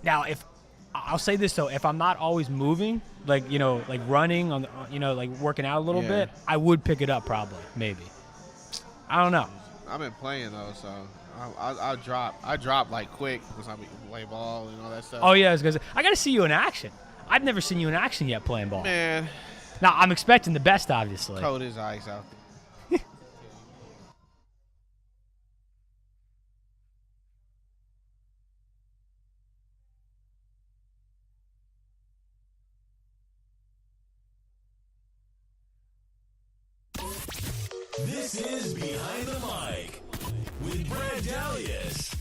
Now, if I'll say this though, if I'm not always moving, like running on, like working out a little bit, I would pick it up probably, maybe. I don't know. I've been playing though, so I drop like quick because I play ball and all that stuff. Oh yeah, I got to see you in action. I've never seen you in action yet playing ball. Man, now I'm expecting the best, obviously. Cold as ice out there. This is Behind the Mic with Brad Dalius.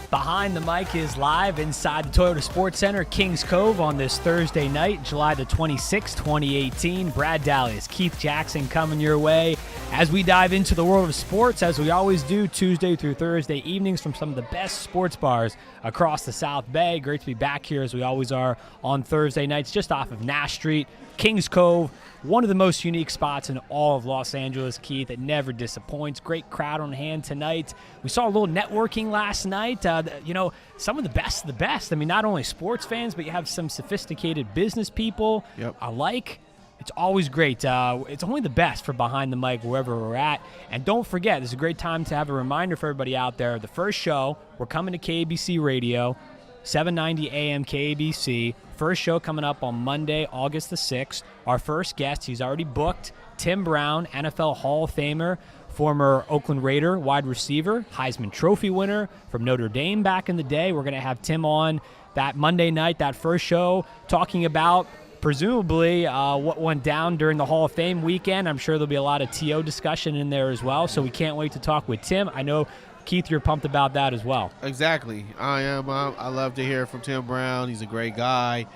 Behind the Mic is live inside the Toyota Sports Center, Kings Cove, on this Thursday night, July the 26th, 2018. Brad Dalius, Keith Jackson coming your way as we dive into the world of sports, as we always do, Tuesday through Thursday evenings from some of the best sports bars across the South Bay. Great to be back here, as we always are on Thursday nights, just off of Nash Street, Kings Cove. One of the most unique spots in all of Los Angeles, Keith. It never disappoints. Great crowd on hand tonight. We saw a little networking last night. Some of the best of the best. I mean, not only sports fans, but you have some sophisticated business people alike. It's always great. It's only the best for Behind the Mic wherever we're at. And don't forget, this is a great time to have a reminder for everybody out there. The first show, we're coming to KABC Radio, 790 AM KABC. First show coming up on Monday, August the 6th. Our first guest, he's already booked, Tim Brown, NFL Hall of Famer, former Oakland Raider wide receiver, Heisman Trophy winner from Notre Dame back in the day. We're going to have Tim on that Monday night, that first show, talking about presumably what went down during the Hall of Fame weekend. I'm sure there'll be a lot of TO discussion in there as well, so we can't wait to talk with Tim. I know, Keith, you're pumped about that as well. Exactly. I am. I love to hear from Tim Brown. He's a great guy.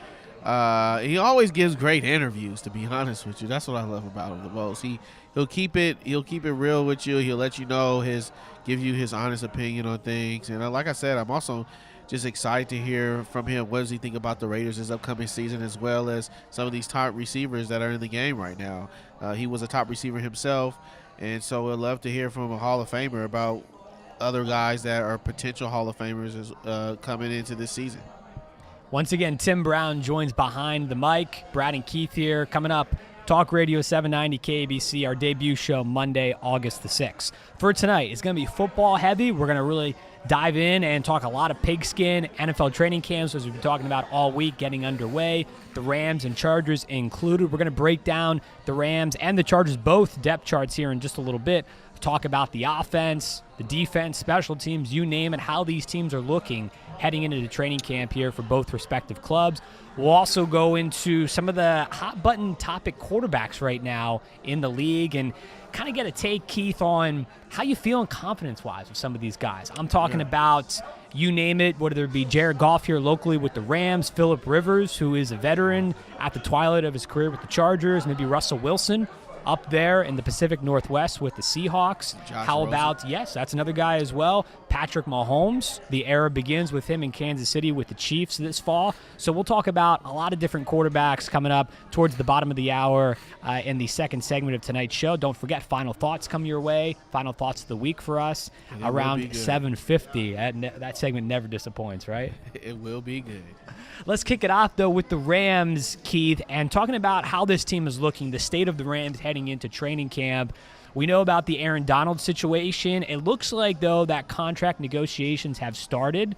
He always gives great interviews, to be honest with you. That's what I love about him the most. He'll keep it real with you. He'll let you know give you his honest opinion on things. And like I said, I'm also just excited to hear from him. What does he think about the Raiders this upcoming season, as well as some of these top receivers that are in the game right now. He was a top receiver himself, and so we'd love to hear from a Hall of Famer about other guys that are potential Hall of Famers coming into this season. Once again, Tim Brown joins Behind the Mic. Brad and Keith here. Coming up, Talk Radio 790 KABC, our debut show Monday, August the 6th. For tonight, it's going to be football heavy. We're going to really dive in and talk a lot of pigskin, NFL training camps, as we've been talking about all week, getting underway. The Rams and Chargers included. We're going to break down the Rams and the Chargers, both depth charts here in just a little bit. Talk about the offense, the defense, special teams, you name it, how these teams are looking heading into the training camp here for both respective clubs. We'll also go into some of the hot-button topic quarterbacks right now in the league and kind of get a take, Keith, on how you feeling confidence-wise with some of these guys. I'm talking about, you name it, whether it be Jared Goff here locally with the Rams, Phillip Rivers, who is a veteran at the twilight of his career with the Chargers, maybe Russell Wilson up there in the Pacific Northwest with the Seahawks. How about, yes, that's another guy as well, Patrick Mahomes. The era begins with him in Kansas City with the Chiefs this fall. So we'll talk about a lot of different quarterbacks coming up towards the bottom of the hour in the second segment of tonight's show. Don't forget, final thoughts come your way. Final thoughts of the week for us around 7:50. That segment never disappoints, right? It will be good. Let's kick it off, though, with the Rams, Keith, and talking about how this team is looking, the state of the Rams heading into training camp. We know about the Aaron Donald situation. It looks like, though, that contract negotiations have started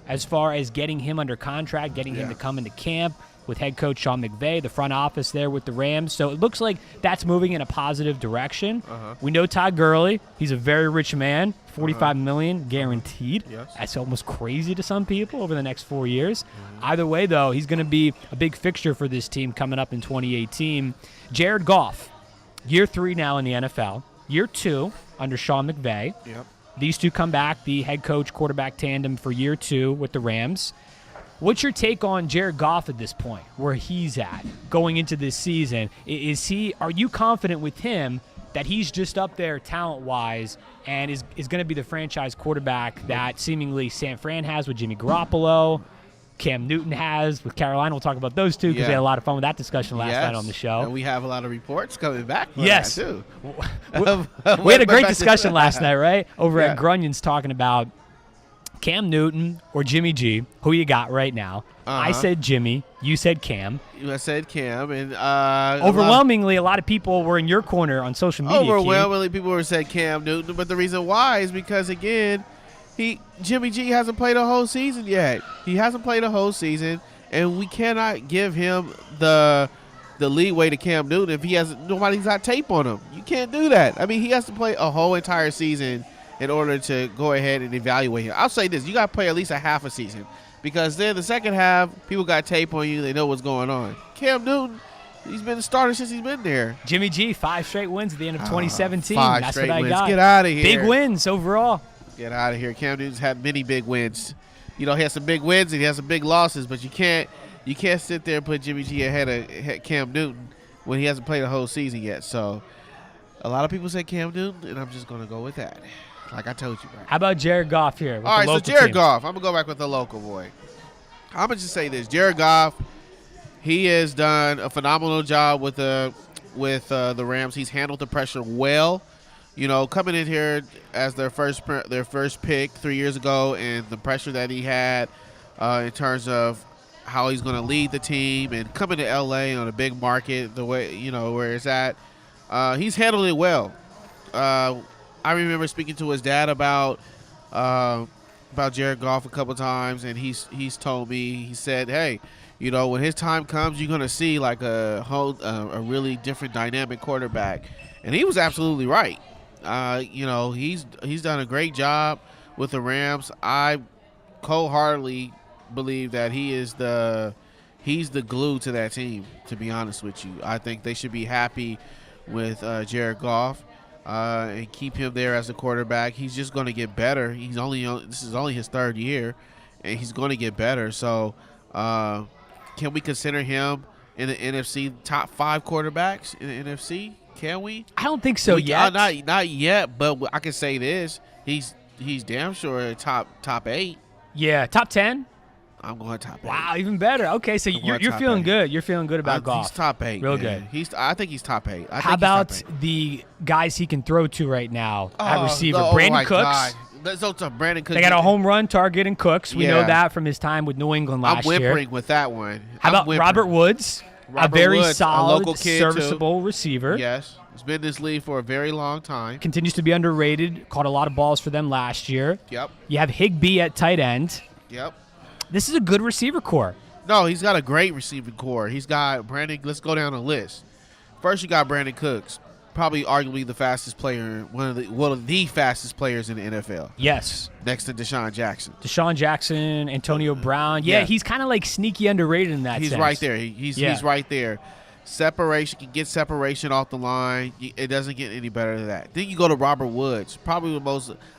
as far as getting him under contract, getting him to come into camp. with head coach Sean McVay, the front office there with the Rams. So it looks like that's moving in a positive direction. We know Todd Gurley. He's a very rich man, $45 million guaranteed. Yes. That's almost crazy to some people over the next 4 years. Either way, though, he's going to be a big fixture for this team coming up in 2018. Jared Goff, year 3 now in the NFL. Year 2 under Sean McVay. Yep. These two come back, the head coach quarterback tandem for year 2 with the Rams. What's your take on Jared Goff at this point, where he's at going into this season? Are you confident with him that he's just up there talent-wise and is going to be the franchise quarterback that seemingly San Fran has with Jimmy Garoppolo, Cam Newton has with Carolina? We'll talk about those two because we had a lot of fun with that discussion last night on the show. And we have a lot of reports coming back for yes. that, too. We had a great discussion last night, right? Over at Grunyon's talking about Cam Newton or Jimmy G. Who you got right now? I said Jimmy. You said Cam. I said Cam. And overwhelmingly, a lot of people were in your corner on social media. Overwhelmingly, people were said Cam Newton. But the reason why is because, again, Jimmy G hasn't played a whole season yet. He hasn't played a whole season, and we cannot give him the leeway to Cam Newton if nobody's got tape on him. You can't do that. I mean, he has to play a whole entire season in order to go ahead and evaluate him. I'll say this: you got to play at least a half a season, because then the second half, people got tape on you. They know what's going on. Cam Newton, he's been a starter since he's been there. Jimmy G, 5 straight wins at the end of 2017. 5 That's straight what I wins. got. Get out of here. Big wins overall. Get out of here. Cam Newton's had many big wins. He has some big wins and he has some big losses, but you can't sit there and put Jimmy G ahead of Cam Newton when he hasn't played a whole season yet. So a lot of people say Cam Newton, and I'm just going to go with that. Like I told you, Brian. How about Jared Goff here? All right, so Jared Goff. I'm going to go back with the local boy. I'm going to just say this. Jared Goff, he has done a phenomenal job with the Rams. He's handled the pressure well. Coming in here as their first pick 3 years ago, and the pressure that he had in terms of how he's going to lead the team, and coming to L.A. on a big market, the way where it's at, he's handled it well. I remember speaking to his dad about Jared Goff a couple times, and he's told me, he said, hey, when his time comes, you're going to see like a really different dynamic quarterback, and he was absolutely right. He's done a great job with the Rams. I wholeheartedly believe that he's the glue to that team, to be honest with you. I think they should be happy with Jared Goff and keep him there as a quarterback. He's just going to get better. This is only his 3rd year, and he's going to get better. So can we consider him in the NFC top 5 quarterbacks in the NFC? Can we? I don't think so yet. Not yet, but I can say this: he's damn sure top 8. Yeah, top 10. I'm going top 8. Wow, even better. Okay, so you're feeling 8. good. You're feeling good about Goff. He's top 8. Real man. good. I think he's top 8. How about the guys he can throw to right now at receiver? Brandon Cooks. God. Let's go to Brandon Cooks. They got a home run target in Cooks. We know that from his time with New England last year. I'm whimpering with that one. How about Robert Woods? A very solid, local kid serviceable receiver. Yes. He's been in this league for a very long time. Continues to be underrated. Caught a lot of balls for them last year. Yep. You have Higbee at tight end. Yep. This is a good receiver core. No, he's got a great receiving core. He's got Brandon. Let's go down the list. First, you got Brandon Cooks, probably arguably the fastest player, one of the fastest players in the NFL. Yes. Next to Deshaun Jackson. Deshaun Jackson, Antonio Brown. Yeah, he's kind of like sneaky underrated in that sense. He's right there. He's right there. Separation, can get separation off the line. It doesn't get any better than that. Then you go to Robert Woods, probably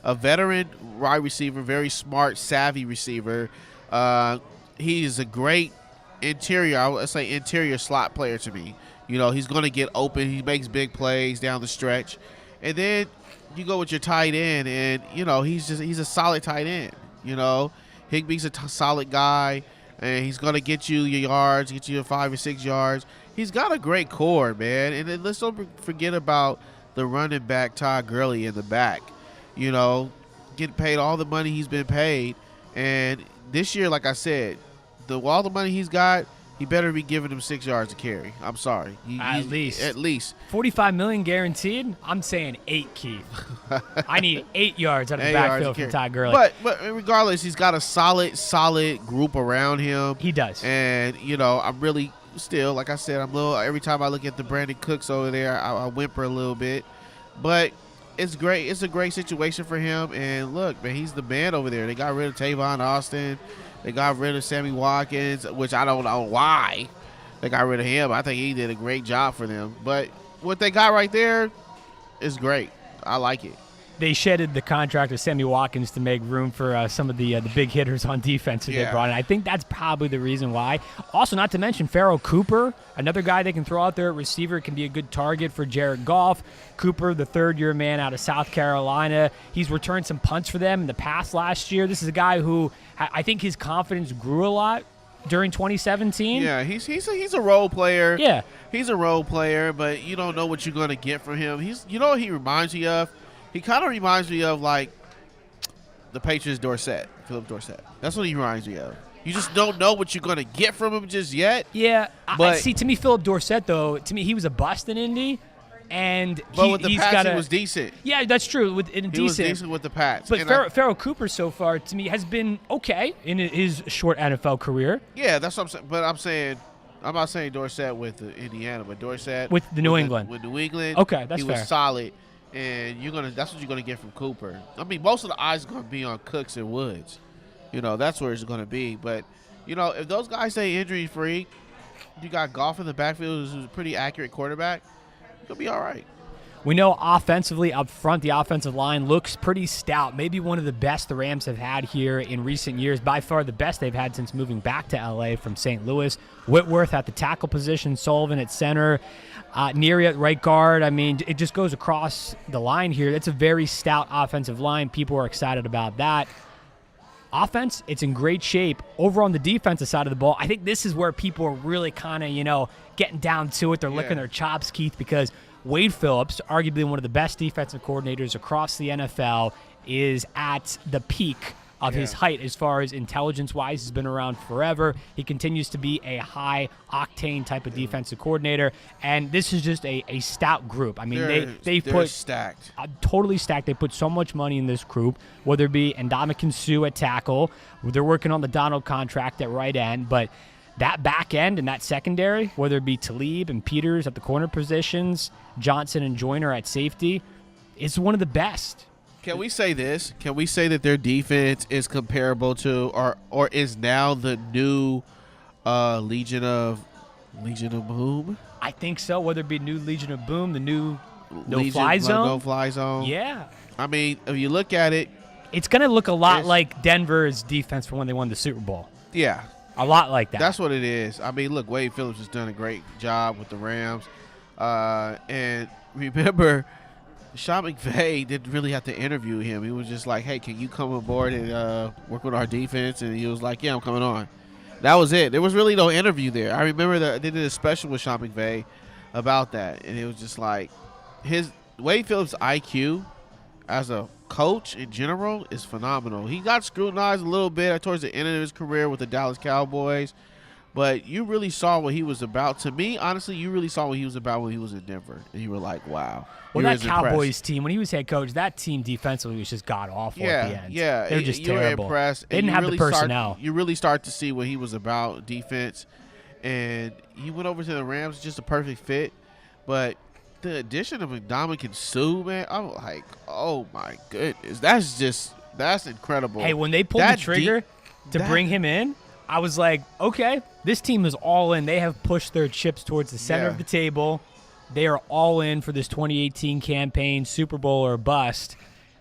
a veteran wide receiver, very smart, savvy receiver. He is a great interior slot player to me. He's going to get open. He makes big plays down the stretch. And then you go with your tight end, and, he's a solid tight end. Higbee's a solid guy, and he's going to get you your yards, get you your 5 or 6 yards. He's got a great core, man. And then let's don't forget about the running back, Todd Gurley, in the back. Getting paid all the money he's been paid. And this year, like I said, all the money he's got, he better be giving him 6 yards to carry. I'm sorry. At least. At least. $45 million guaranteed? I'm saying 8, Keith. I need 8 yards out of the 8 yards backfield to from carry. Ty Gurley. But regardless, he's got a solid group around him. He does. And, I'm really still, like I said, every time I look at the Brandon Cooks over there, I whimper a little bit. But it's great. It's a great situation for him. And look, man, he's the man over there. They got rid of Tavon Austin. They got rid of Sammy Watkins, which I don't know why they got rid of him. I think he did a great job for them. But what they got right there is great. I like it. They shedded the contract of Sammy Watkins to make room for some of the big hitters on defense who they brought in. I think that's probably the reason why. Also, not to mention Pharoh Cooper, another guy they can throw out there at receiver, can be a good target for Jared Goff. Cooper, the third-year man out of South Carolina. He's returned some punts for them in the past last year. This is a guy who I think his confidence grew a lot during 2017. Yeah, he's a role player. Yeah. He's a role player, but you don't know what you're going to get from him. You know what he reminds me of? He kind of reminds me of, like, the Patriots Philip Dorsett. That's what he reminds me of. You just don't know what you're going to get from him just yet. Yeah. But see, to me, Philip Dorsett, though, he was a bust in Indy. But with the Pats, he was decent. Yeah, that's true. He was decent with the Pats. But Pharoh Cooper, so far, to me, has been okay in his short NFL career. Yeah, that's what I'm saying. But I'm not saying Dorsett with Indiana, but Dorsett with New England. With New England, okay, that's fair. He was solid. And that's what you're gonna get from Cooper. I mean, most of the eyes are gonna be on Cooks and Woods. That's where it's gonna be. But if those guys stay injury free, you got Goff in the backfield, who's a pretty accurate quarterback. You'll be all right. We know offensively up front, the offensive line looks pretty stout. Maybe one of the best the Rams have had here in recent years. By far the best they've had since moving back to L.A. from St. Louis. Whitworth at the tackle position, Sullivan at center, Neary at right guard. I mean, it just goes across the line here. It's a very stout offensive line. People are excited about that. Offense, it's in great shape. Over on the defensive side of the ball, I think this is where people are really kind of, getting down to it. They're licking their chops, Keith, because Wade Phillips, arguably one of the best defensive coordinators across the NFL, is at the peak of his height as far as intelligence-wise. He's been around forever. He continues to be a high-octane type of defensive coordinator, and this is just a stout group. I mean, they've put stacked. Totally stacked. They put so much money in this group, whether it be Ndamukong Suh at tackle. They're working on the Donald contract at right end, but that back end and that secondary, whether it be Talib and Peters at the corner positions, Johnson and Joyner at safety, is one of the best. Can we say this? Can we say that their defense is comparable to or is now the new Legion of Boom? I think so. Whether it be new Legion of Boom, the new no-fly zone. No-fly zone. Yeah. I mean, if you look at it, it's going to look a lot like Denver's defense for when they won the Super Bowl. Yeah. A lot like that. That's what it is. I mean, look, Wade Phillips has done a great job with the Rams. And remember, Sean McVay didn't really have to interview him. He was just like, hey, can you come aboard and work with our defense? And he was like, yeah, I'm coming on. That was it. There was really no interview there. I remember that they did a special with Sean McVay about that. And it was just like Wade Phillips' IQ as a coach in general is phenomenal. He got scrutinized a little bit towards the end of his career with the Dallas Cowboys. But you really saw what he was about. To me, honestly, you really saw what he was about when he was in Denver. And you were like, wow. Well, that Cowboys team, when he was head coach, that team defensively was just god-awful at the end. Yeah, They're just terrible. You were impressed. They didn't have the personnel. You really start to see what he was about, defense. And he went over to the Rams, just a perfect fit. But the addition of Ndamukong Suh, man, I'm like, oh, my goodness. That's incredible. Hey, when they pulled the trigger to bring him in, I was like, okay, this team is all in. They have pushed their chips towards the center of the table. They are all in for this 2018 campaign, Super Bowl or bust.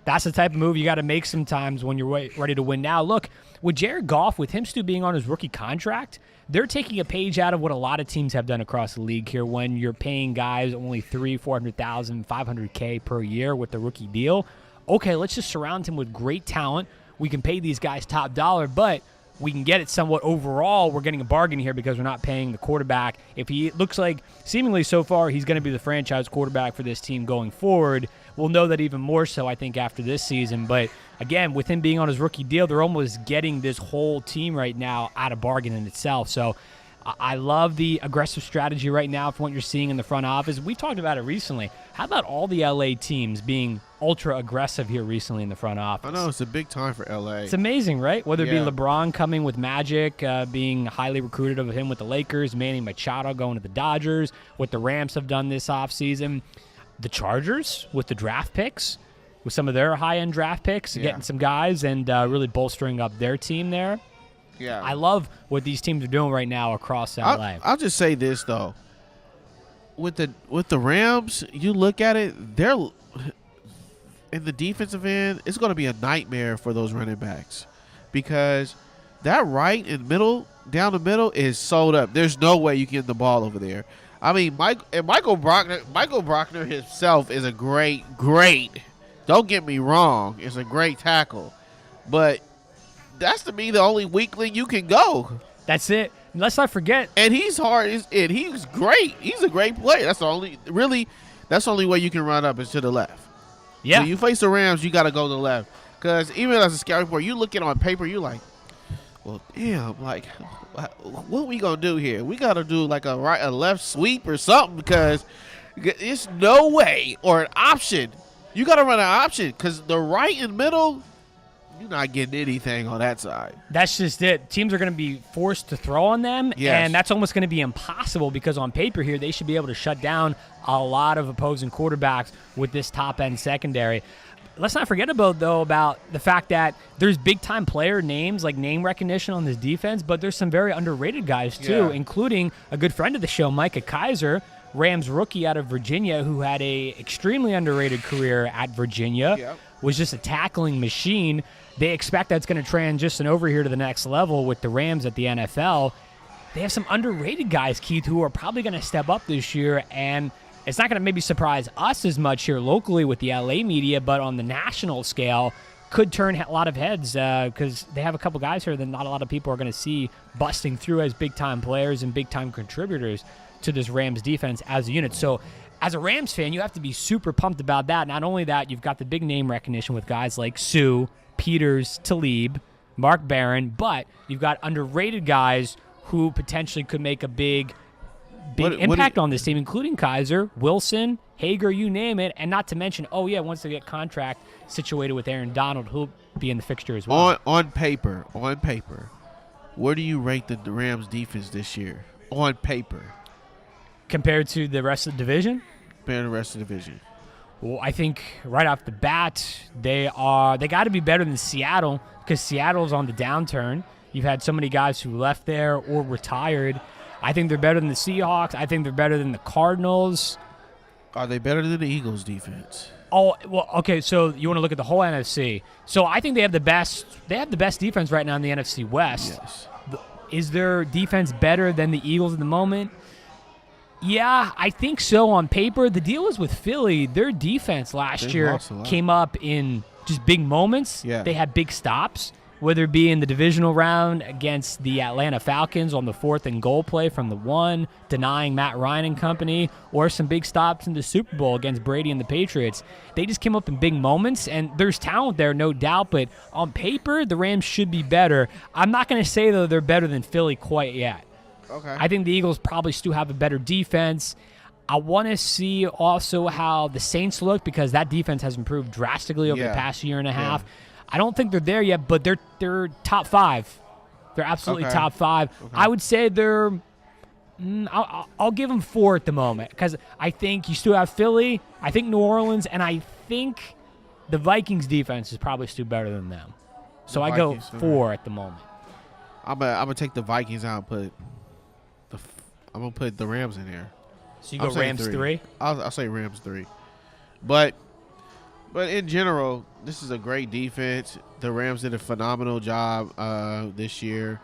That's the type of move you got to make sometimes when you're ready to win. Now, look, with Jared Goff, with him still being on his rookie contract, they're taking a page out of what a lot of teams have done across the league here when you're paying guys only $300,000, $400,000, $500K per year with the rookie deal. Okay, let's just surround him with great talent. We can pay these guys top dollar, but we can get it somewhat overall. We're getting a bargain here because we're not paying the quarterback. If he looks like seemingly so far he's going to be the franchise quarterback for this team going forward, we'll know that even more so, I think, after this season. But again, with him being on his rookie deal, they're almost getting this whole team right now at a bargain in itself. So I love the aggressive strategy right now from what you're seeing in the front office. We talked about it recently. How about all the LA teams being ultra aggressive here recently in the front office? I know it's a big time for LA. It's amazing, right? Whether it Yeah. be LeBron coming with Magic, being highly recruited of him with the Lakers, Manny Machado going to the Dodgers, what the Rams have done this offseason, the Chargers with the draft picks, with some of their high-end draft picks, getting some guys and really bolstering up their team there. Yeah. I love what these teams are doing right now across LA. I'll just say this though. With the Rams, you look at it, they're in the defensive end, it's going to be a nightmare for those running backs because that right and middle, down the middle is sold up. There's no way you can get the ball over there. I mean, Michael Brockner himself is a great, don't get me wrong, is a great tackle. But that's to me the only weakling you can go. That's it. Let's not forget. And he's hard. And he's great. He's a great player. That's the only way you can run up is to the left. Yeah. When you face the Rams, you got to go to the left. Because even as a scouting report, you look at it on paper, you're like, well, damn, like, what we going to do here? We got to do like a left sweep or something because it's no way or an option. You got to run an option because the right and middle, you're not getting anything on that side. That's just it. Teams are going to be forced to throw on them, Yes. and that's almost going to be impossible because on paper here, they should be able to shut down a lot of opposing quarterbacks with this top-end secondary. Let's not forget about the fact that there's big-time player names, like name recognition on this defense, but there's some very underrated guys too, including a good friend of the show, Micah Kaiser, Rams rookie out of Virginia, who had a extremely underrated career at Virginia, was just a tackling machine. They expect that's going to transition over here to the next level with the Rams at the NFL. They have some underrated guys, Keith, who are probably going to step up this year, and it's not going to maybe surprise us as much here locally with the LA media, but on the national scale, could turn a lot of heads because they have a couple guys here that not a lot of people are going to see busting through as big-time players and big-time contributors to this Rams defense as a unit. So as a Rams fan, you have to be super pumped about that. Not only that, you've got the big name recognition with guys like Sue, Peters, Talib, Mark Barron, but you've got underrated guys who potentially could make a big impact on this team, including Kaiser, Wilson, Hager, you name it, and not to mention, once they get contract situated with Aaron Donald, who'll be in the fixture as well. On paper, where do you rate the Rams defense this year? On paper. Compared to the rest of the division? Compared to the rest of the division. Well, I think right off the bat, they got to be better than Seattle because Seattle's on the downturn. You've had so many guys who left there or retired. I think they're better than the Seahawks. I think they're better than the Cardinals. Are they better than the Eagles' defense? Oh, well, okay, so you want to look at the whole NFC. So I think they have the best defense right now in the NFC West. Yes. Is their defense better than the Eagles at the moment? Yeah, I think so on paper. The deal is with Philly, their defense last year came up in just big moments. Yeah. They had big stops, whether it be in the divisional round against the Atlanta Falcons on the 4th and goal play from the 1, denying Matt Ryan and company, or some big stops in the Super Bowl against Brady and the Patriots. They just came up in big moments, and there's talent there, no doubt, but on paper, the Rams should be better. I'm not going to say, though, they're better than Philly quite yet. Okay. I think the Eagles probably still have a better defense. I want to see also how the Saints look because that defense has improved drastically over the past year and a half. I don't think they're there yet, but they're top 5. They're absolutely top 5. Okay. I would say they're I'll give them 4 at the moment because I think you still have Philly, I think New Orleans, and I think the Vikings defense is probably still better than them. So I go 4 at the moment. I'm gonna take the Vikings out and I'm gonna put the Rams in there. So you go Rams 3? I'll say Rams 3. But in general, this is a great defense. The Rams did a phenomenal job this year.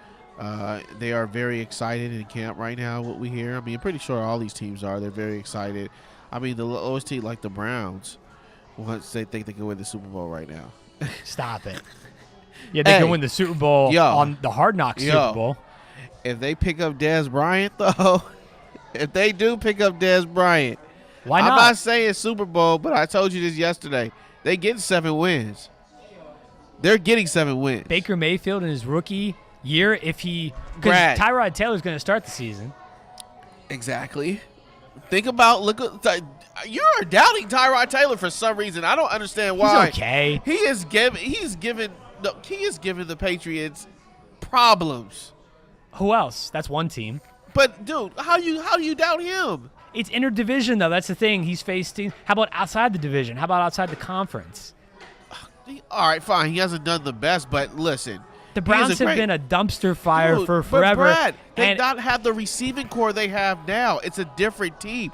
They are very excited in camp right now, what we hear. I mean, I'm pretty sure all these teams are. They're very excited. I mean, the lowest team, like the Browns, once they think they can win the Super Bowl right now. Stop it. Yeah, they can win the Super Bowl on the Hard Knocks Super Bowl. If they pick up Dez Bryant, though, if they do pick up Dez Bryant, why not? I'm not saying Super Bowl, but I told you this yesterday. They get 7 wins. They're getting 7 wins. Baker Mayfield in his rookie year if he – because Brad. Tyrod Taylor's going to start the season. Exactly. Think about you're doubting Tyrod Taylor for some reason. I don't understand why. He's okay. He is giving the Patriots problems. Who else? That's one team. But dude, how do you doubt him? It's interdivision, though. That's the thing. He's faced teams. How about outside the division? How about outside the conference? All right, fine. He hasn't done the best, but listen. The Browns have been a dumpster fire for forever. But Brad, they not have the receiving core they have now. It's a different team.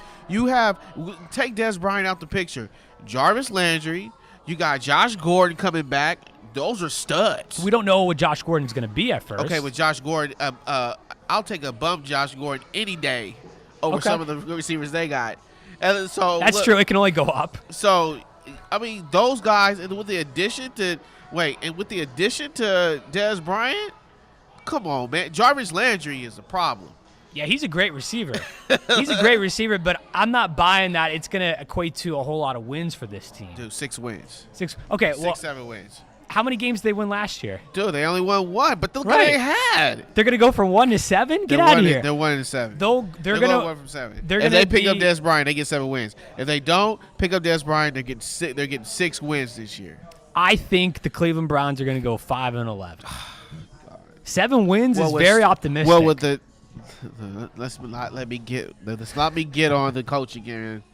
Take Des Bryant out the picture. Jarvis Landry. You got Josh Gordon coming back. Those are studs. We don't know what Josh Gordon's going to be at first. Okay, with Josh Gordon, I'll take a bump Josh Gordon any day over some of the receivers they got. And so that's true. It can only go up. So, I mean, those guys, and with the addition to Des Bryant, come on, man. Jarvis Landry is a problem. Yeah, he's a great receiver. But I'm not buying that it's going to equate to a whole lot of wins for this team. Dude, 6 wins. Okay, 7 wins. How many games did they win last year? Dude, they only won 1, but look what they had. They're going to go from 1 to 7? Get out of here. They're 1-7. They're going to 1 from 7. If they pick up Des Bryant, they get 7 wins. If they don't pick up Des Bryant, they're getting 6 wins this year. I think the Cleveland Browns are going to go 5-11. 7 wins is very optimistic. Well, with let's not me get on the coach again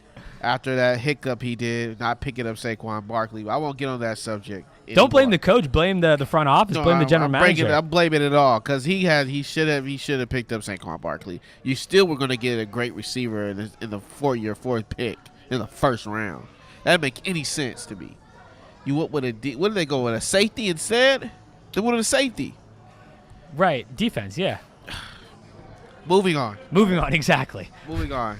after that hiccup he did not picking up Saquon Barkley. I won't get on that subject anymore. Don't blame the coach. Blame the front office. Blame the general manager. I'm blaming it all because he should have picked up Saquon Barkley. You still were going to get a great receiver in the 4th pick in the first round. That didn't make any sense to me. What did they go with, a safety instead? They wanted a safety. Right, defense, yeah. Moving on, exactly. Moving on.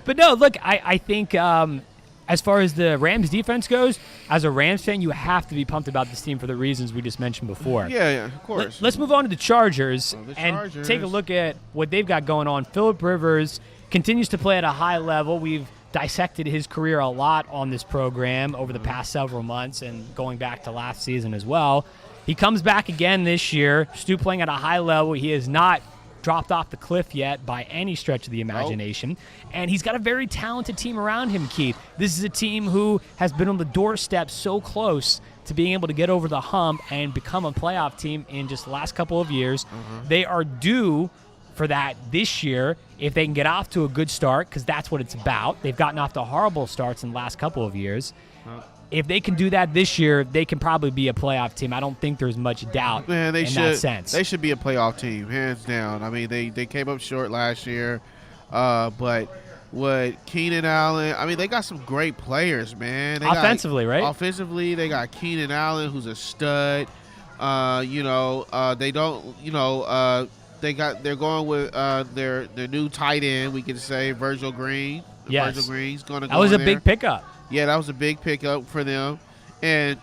But no, look, I think as far as the Rams defense goes, as a Rams fan, you have to be pumped about this team for the reasons we just mentioned before. Yeah, of course. Let's move on to the Chargers and take a look at what they've got going on. Phillip Rivers continues to play at a high level. We've dissected his career a lot on this program over the past several months and going back to last season as well. He comes back again this year, still playing at a high level. He has not dropped off the cliff yet by any stretch of the imagination. And he's got a very talented team around him, Keith. This is a team who has been on the doorstep so close to being able to get over the hump and become a playoff team in just the last couple of years. They are due for that this year if they can get off to a good start, because that's what it's about. They've gotten off to horrible starts in the last couple of years. If they can do that this year, they can probably be a playoff team. I don't think there's much doubt in that sense. They should be a playoff team, hands down. I mean, they came up short last year, but with Keenan Allen, I mean, they got some great players, man. Offensively, right? Offensively, they got Keenan Allen, who's a stud. They don't, they're going with their new tight end, we can say, Virgil Green. Yes. Virgil Green's going to go That was a there. big pickup. Yeah, that was a big pickup for them. And,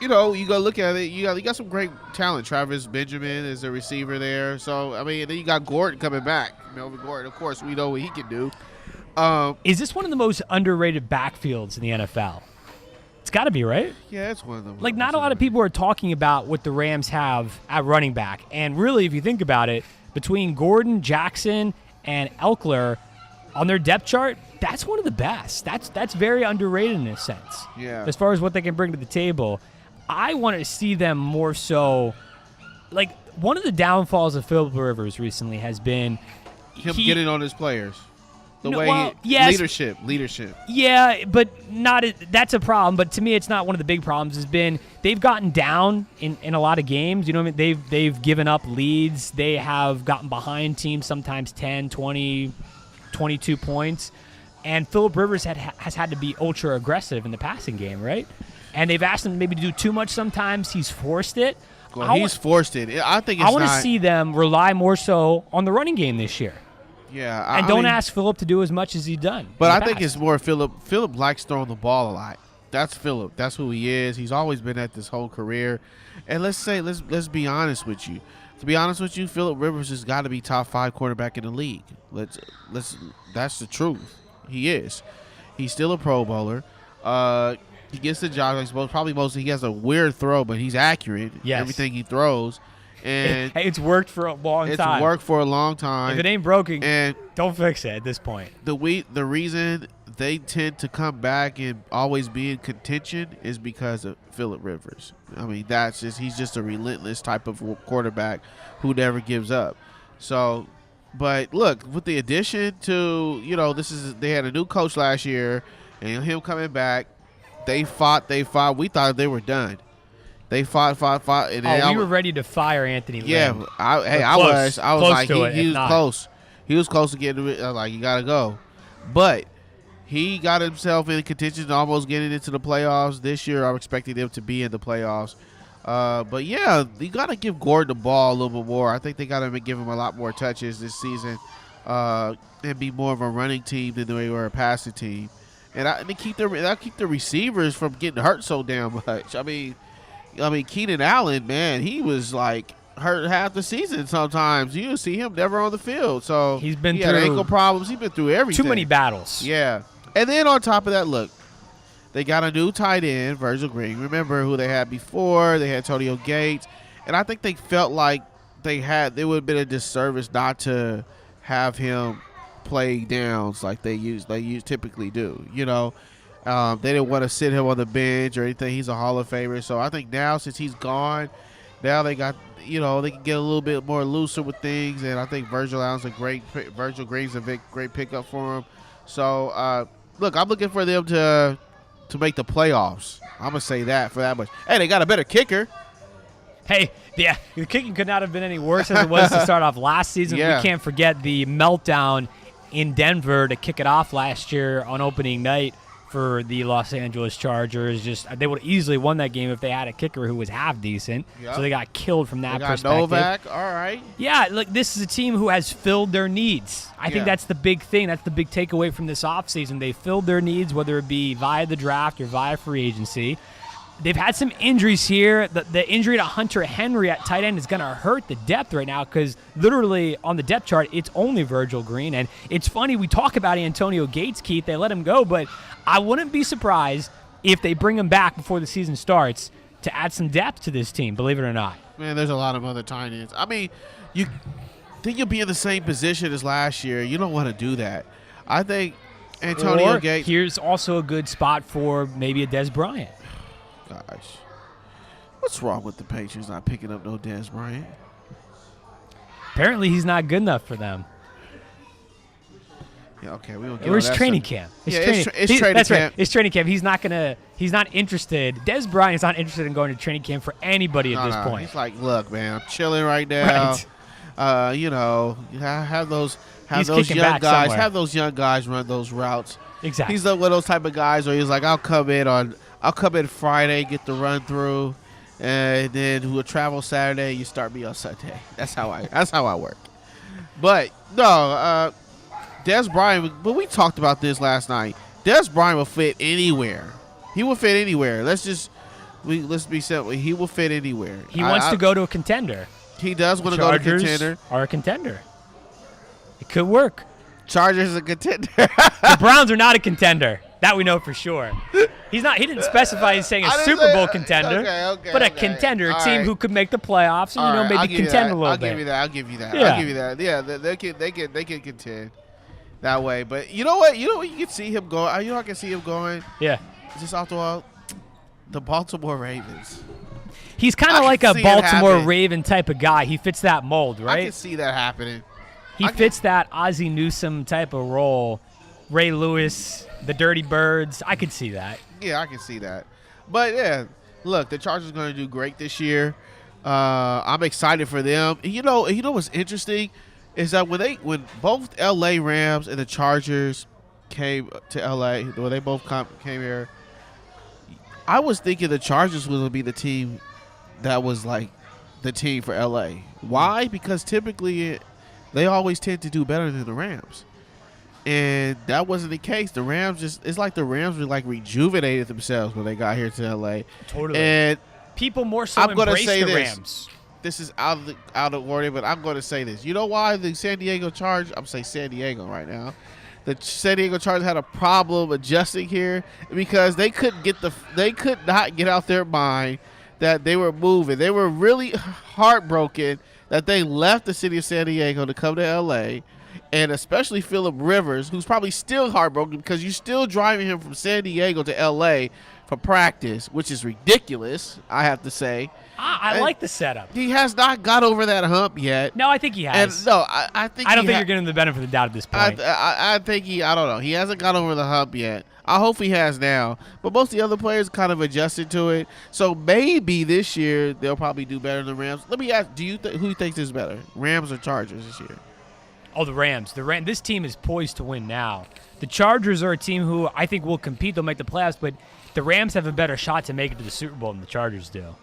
you go look at it, you got some great talent. Travis Benjamin is a receiver there. So, I mean, then you got Gordon coming back. Melvin Gordon, of course, we know what he can do. Is this one of the most underrated backfields in the NFL? It's got to be, right? Yeah, it's one of them. Like, not a lot of people are talking about what the Rams have at running back. And really, if you think about it, between Gordon, Jackson, and Elkler on their depth chart, that's one of the best. That's very underrated in a sense. Yeah. As far as what they can bring to the table. I want to see them more so. Like, one of the downfalls of Phillip Rivers recently has been him getting on his players. Leadership. Yeah, but that's a problem. But to me, it's not one of the big problems. Has been they've gotten down in a lot of games. You know what I mean? They've given up leads. They have gotten behind teams sometimes 10, 20, 22 points. And Phillip Rivers has had to be ultra aggressive in the passing game, right? And they've asked him maybe to do too much sometimes. He's forced it. Well, he's forced it. I think I want to see them rely more so on the running game this year. Yeah, and don't ask Phillip to do as much as he's done. But I think it's more Phillip. Phillip likes throwing the ball a lot. That's Phillip. That's who he is. He's always been at this whole career. And let's be honest with you. To be honest with you, Phillip Rivers has got to be top 5 quarterback in the league. That's the truth. He is. He's still a Pro Bowler. He gets the job. I suppose probably he has a weird throw, but he's accurate. Yes. Everything he throws. And it's worked for a long time. It's worked for a long time. If it ain't broken, and don't fix it at this point. The reason they tend to come back and always be in contention is because of Phillip Rivers. I mean, he's just a relentless type of quarterback who never gives up. So, but look, with the addition to, they had a new coach last year, and him coming back, they fought. We thought they were done. They fought. And we were ready to fire Anthony Lynn. Yeah, I was like, he was not. close. He was close to getting it. I was like, you got to go. But he got himself in contention, almost getting into the playoffs. This year, I'm expecting them to be in the playoffs. But, yeah, you got to give Gordon the ball a little bit more. I think they got to give him a lot more touches this season and be more of a running team than they were a passing team. And they keep the receivers from getting hurt so damn much. I mean, Keenan Allen, man, he was like hurt half the season sometimes. You see him never on the field. So he had through ankle problems. He's been through everything. Too many battles. Yeah. And then on top of that, look, they got a new tight end, Virgil Green. Remember who they had before. They had Antonio Gates. And I think they felt like it would have been a disservice not to have him play downs like they typically do. They didn't want to sit him on the bench or anything. He's a Hall of Famer. So I think now, since he's gone, now they got, they can get a little bit more looser with things. And I think Virgil Green's a great pickup for him. So, look, I'm looking for them to make the playoffs. I'm going to say that for that much. Hey, they got a better kicker. Hey, yeah, the kicking could not have been any worse as it was to start off last season. Yeah. We can't forget the meltdown in Denver to kick it off last year on opening night for the Los Angeles Chargers. They would have easily won that game if they had a kicker who was half decent. Yep. So they got killed from that perspective. Novak, all right. Yeah, look, this is a team who has filled their needs. I think that's the big thing. That's the big takeaway from this offseason. They filled their needs, whether it be via the draft or via free agency. They've had some injuries here. The injury to Hunter Henry at tight end is going to hurt the depth right now because literally on the depth chart, it's only Virgil Green. And it's funny, we talk about Antonio Gates, Keith. They let him go, but I wouldn't be surprised if they bring him back before the season starts to add some depth to this team, believe it or not. Man, there's a lot of other tight ends. I mean, you think you'll be in the same position as last year. You don't want to do that. I think Antonio Gates. Here's also a good spot for maybe a Des Bryant. Gosh. What's wrong with the Patriots not picking up no Des Bryant? Apparently he's not good enough for them. Yeah, okay, we don't get Where's training camp? It's training camp. That's right. It's training camp. He's not interested. Des Bryant is not interested in going to training camp for anybody at this point. He's like, look, man, I'm chilling right now. Right. Have those young guys run those routes. Exactly. He's one of those type of guys where he's like, I'll come in Friday, get the run through, and then we'll travel Saturday. You start me on Sunday. That's how I work. But no, Des Bryant. But we talked about this last night. Des Bryant will fit anywhere. He will fit anywhere. Let's be simple. He will fit anywhere. He wants to go to a contender. He does want to go to a contender. Are a contender. It could work. Chargers is a contender. The Browns are not a contender. That we know for sure. He didn't specify he's saying a Super Bowl contender, but a contender, a team who could make the playoffs and maybe contend a little bit. I'll give you that. Yeah. I'll give you that. Yeah, they can contend that way. But you know what? You can see him going. I can see him going. Yeah. Just off the wall, the Baltimore Ravens. He's kind of like a Baltimore Raven type of guy. He fits that mold, right? I can see that happening. He fits that Ozzie Newsome type of role. Ray Lewis, the Dirty Birds. I could see that. Yeah, I can see that. But, yeah, look, the Chargers are going to do great this year. I'm excited for them. You know what's interesting is that when both L.A. Rams and the Chargers came to L.A., when they both came here, I was thinking the Chargers was going to be the team that was like the team for L.A. Why? Because typically they always tend to do better than the Rams. And that wasn't the case. The Rams it's like the Rams were like rejuvenated themselves when they got here to LA. Totally. And people more so embrace the Rams. This is out of order, but I'm going to say this. You know why the San Diego Chargers, I'm saying San Diego right now, the San Diego Chargers had a problem adjusting here because they could not get out their mind that they were moving. They were really heartbroken that they left the city of San Diego to come to L.A., and especially Phillip Rivers, who's probably still heartbroken because you're still driving him from San Diego to L.A. for practice, which is ridiculous, I have to say. I like the setup. He has not got over that hump yet. No, I think he has. And no, I think I don't think you're giving him the benefit of the doubt at this point. I think I don't know. He hasn't got over the hump yet. I hope he has now. But most of the other players kind of adjusted to it. So maybe this year they'll probably do better than the Rams. Let me ask, who thinks is better, Rams or Chargers this year? Oh, the Rams. This team is poised to win now. The Chargers are a team who I think will compete. They'll make the playoffs, but the Rams have a better shot to make it to the Super Bowl than the Chargers do.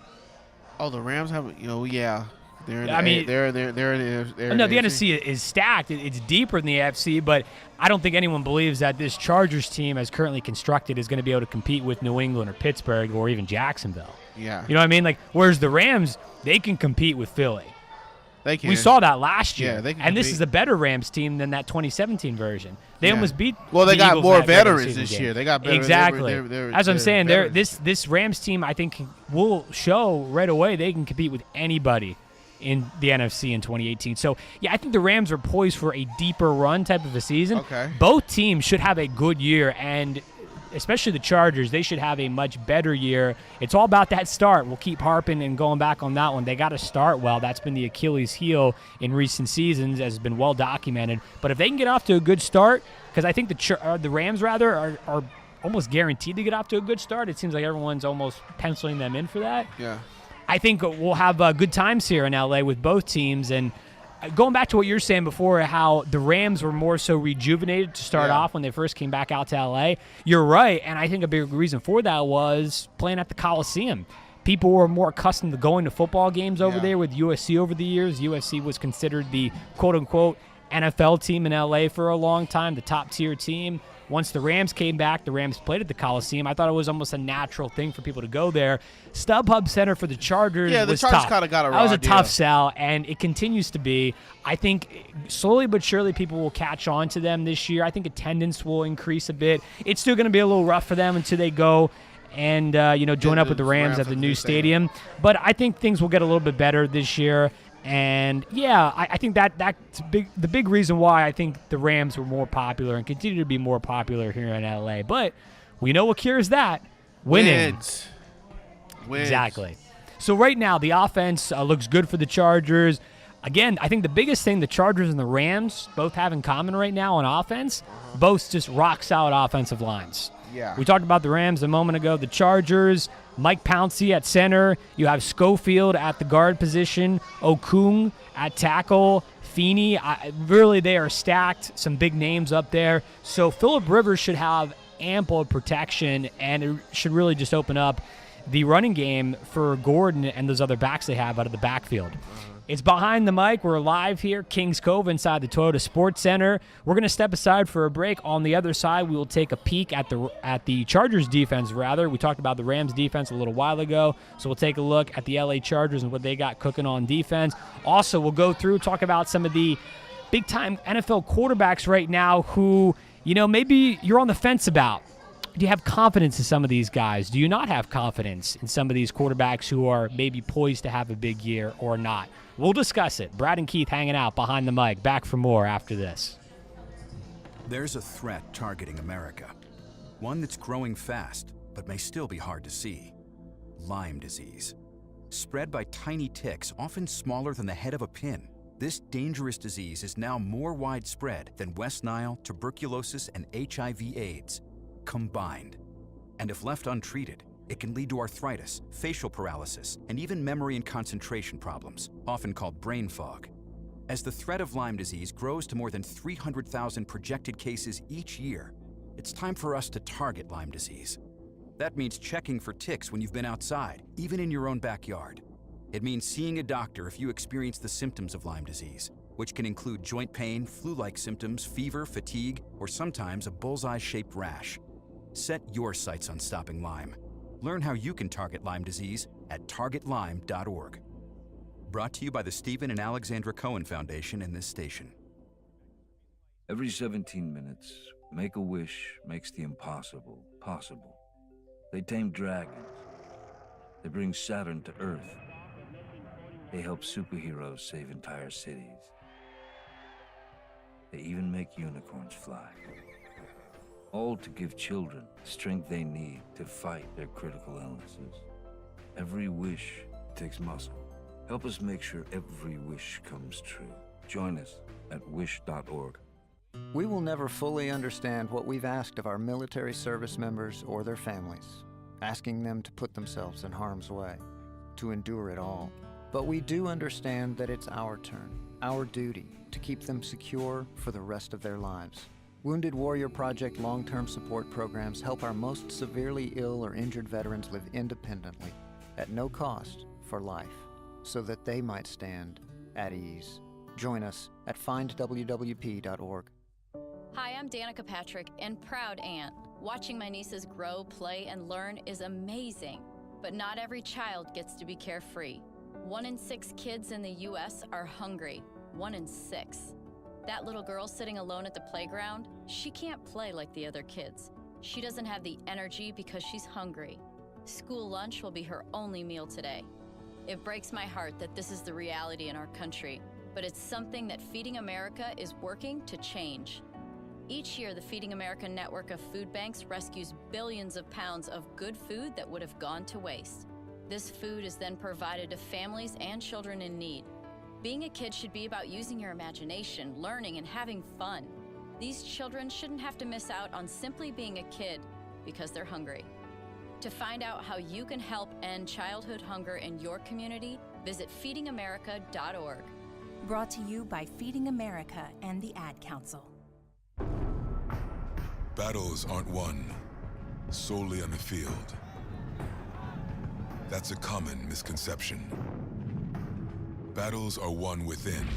Oh, the Rams have, yeah. They're in the NFC is stacked. It's deeper than the AFC, but I don't think anyone believes that this Chargers team, as currently constructed, is going to be able to compete with New England or Pittsburgh or even Jacksonville. Yeah. You know what I mean? Like, whereas the Rams, they can compete with Philly. They can. We saw that last year. Yeah, they can and this compete. is a better Rams team than that 2017 version. They almost beat. Well, they the got Eagles more in that regular veterans season this game. year. They got better. Exactly. As I'm saying, veterans. this Rams team, I think, will show right away they can compete with anybody in the NFC in 2018. So, yeah, I think the Rams are poised for a deeper run type of a season. Okay. Both teams should have a good year, and especially the Chargers, they should have a much better year. It's all about that start. We'll keep harping and going back on that one. They got to start well. That's been the Achilles heel in recent seasons, as has been well documented. But if they can get off to a good start, because I think the Rams are almost guaranteed to get off to a good start. It seems like everyone's almost penciling them in for that. Yeah. I think we'll have good times here in L.A. with both teams. And going back to what you're saying before, how the Rams were more so rejuvenated to start off when they first came back out to L.A., you're right. And I think a big reason for that was playing at the Coliseum. People were more accustomed to going to football games over there with USC over the years. USC was considered the quote-unquote NFL team in L.A. for a long time, the top-tier team. Once the Rams came back, the Rams played at the Coliseum. I thought it was almost a natural thing for people to go there. StubHub Center for the Chargers was tough. Yeah, the Chargers kind of got a raw That was a deal. tough sell, and it continues to be. I think slowly but surely people will catch on to them this year. I think attendance will increase a bit. It's still going to be a little rough for them until they go and join up with the Rams at the new stadium. But I think things will get a little bit better this year. And, yeah, I think that's the big reason why I think the Rams were more popular and continue to be more popular here in L.A. But we know what cures that. Winning. Wins. Exactly. So right now the offense looks good for the Chargers. Again, I think the biggest thing the Chargers and the Rams both have in common right now on offense, both just rock-solid offensive lines. Yeah. We talked about the Rams a moment ago. The Chargers, Mike Pouncey at center. You have Schofield at the guard position. Okung at tackle. Feeney. Really, they are stacked. Some big names up there. So Phillip Rivers should have ample protection, and it should really just open up the running game for Gordon and those other backs they have out of the backfield. It's Behind the Mic. We're live here, Kings Cove, inside the Toyota Sports Center. We're going to step aside for a break. On the other side, we will take a peek at the Chargers defense, rather. We talked about the Rams defense a little while ago, so we'll take a look at the LA Chargers and what they got cooking on defense. Also, we'll go through, talk about some of the big-time NFL quarterbacks right now who, maybe you're on the fence about. Do you have confidence in some of these guys? Do you not have confidence in some of these quarterbacks who are maybe poised to have a big year or not? We'll discuss it. Brad and Keith hanging out behind the mic. Back for more after this. There's a threat targeting America. One that's growing fast, but may still be hard to see. Lyme disease. Spread by tiny ticks, often smaller than the head of a pin. This dangerous disease is now more widespread than West Nile, tuberculosis, and HIV/AIDS combined. And if left untreated, it can lead to arthritis, facial paralysis, and even memory and concentration problems, often called brain fog. As the threat of Lyme disease grows to more than 300,000 projected cases each year, it's time for us to target Lyme disease. That means checking for ticks when you've been outside, even in your own backyard. It means seeing a doctor if you experience the symptoms of Lyme disease, which can include joint pain, flu-like symptoms, fever, fatigue, or sometimes a bullseye-shaped rash. Set your sights on stopping Lyme. Learn how you can target Lyme disease at targetlyme.org. Brought to you by the Stephen and Alexandra Cohen Foundation and this station. Every 17 minutes, Make-A-Wish makes the impossible possible. They tame dragons, They bring Saturn to Earth. They help superheroes save entire cities. They even make unicorns fly. All to give children the strength they need to fight their critical illnesses. Every wish takes muscle. Help us make sure every wish comes true. Join us at wish.org. We will never fully understand what we've asked of our military service members or their families, asking them to put themselves in harm's way, to endure it all. But we do understand that it's our turn, our duty, to keep them secure for the rest of their lives. Wounded Warrior Project long-term support programs help our most severely ill or injured veterans live independently, at no cost, for life, so that they might stand at ease. Join us at findwwp.org. Hi, I'm Danica Patrick and proud aunt. Watching my nieces grow, play, and learn is amazing, but not every child gets to be carefree. 1 in 6 kids in the U.S. are hungry. 1 in 6. That little girl sitting alone at the playground, she can't play like the other kids. She doesn't have the energy because she's hungry. School lunch will be her only meal today. It breaks my heart that this is the reality in our country, but it's something that Feeding America is working to change. Each year, the Feeding America network of food banks rescues billions of pounds of good food that would have gone to waste. This food is then provided to families and children in need. Being a kid should be about using your imagination, learning, and having fun. These children shouldn't have to miss out on simply being a kid because they're hungry. To find out how you can help end childhood hunger in your community, visit feedingamerica.org. Brought to you by Feeding America and the Ad Council. Battles aren't won solely on the field. That's a common misconception. Battles are won within,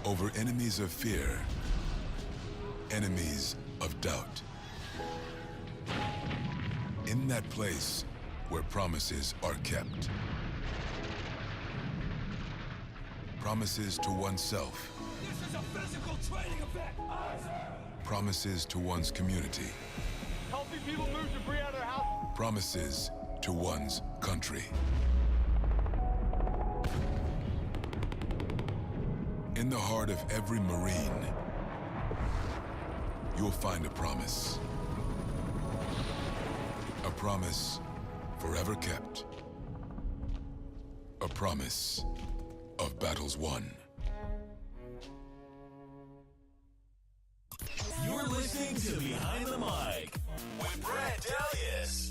over enemies of fear, enemies of doubt. In that place where promises are kept. Promises to oneself. This is a physical training event! Promises to one's community. Helping people move debris out of their house. Promises to one's country. In the heart of every Marine, you'll find a promise. A promise forever kept. A promise of battles won. You're listening to Behind the Mic with Brad Dalius.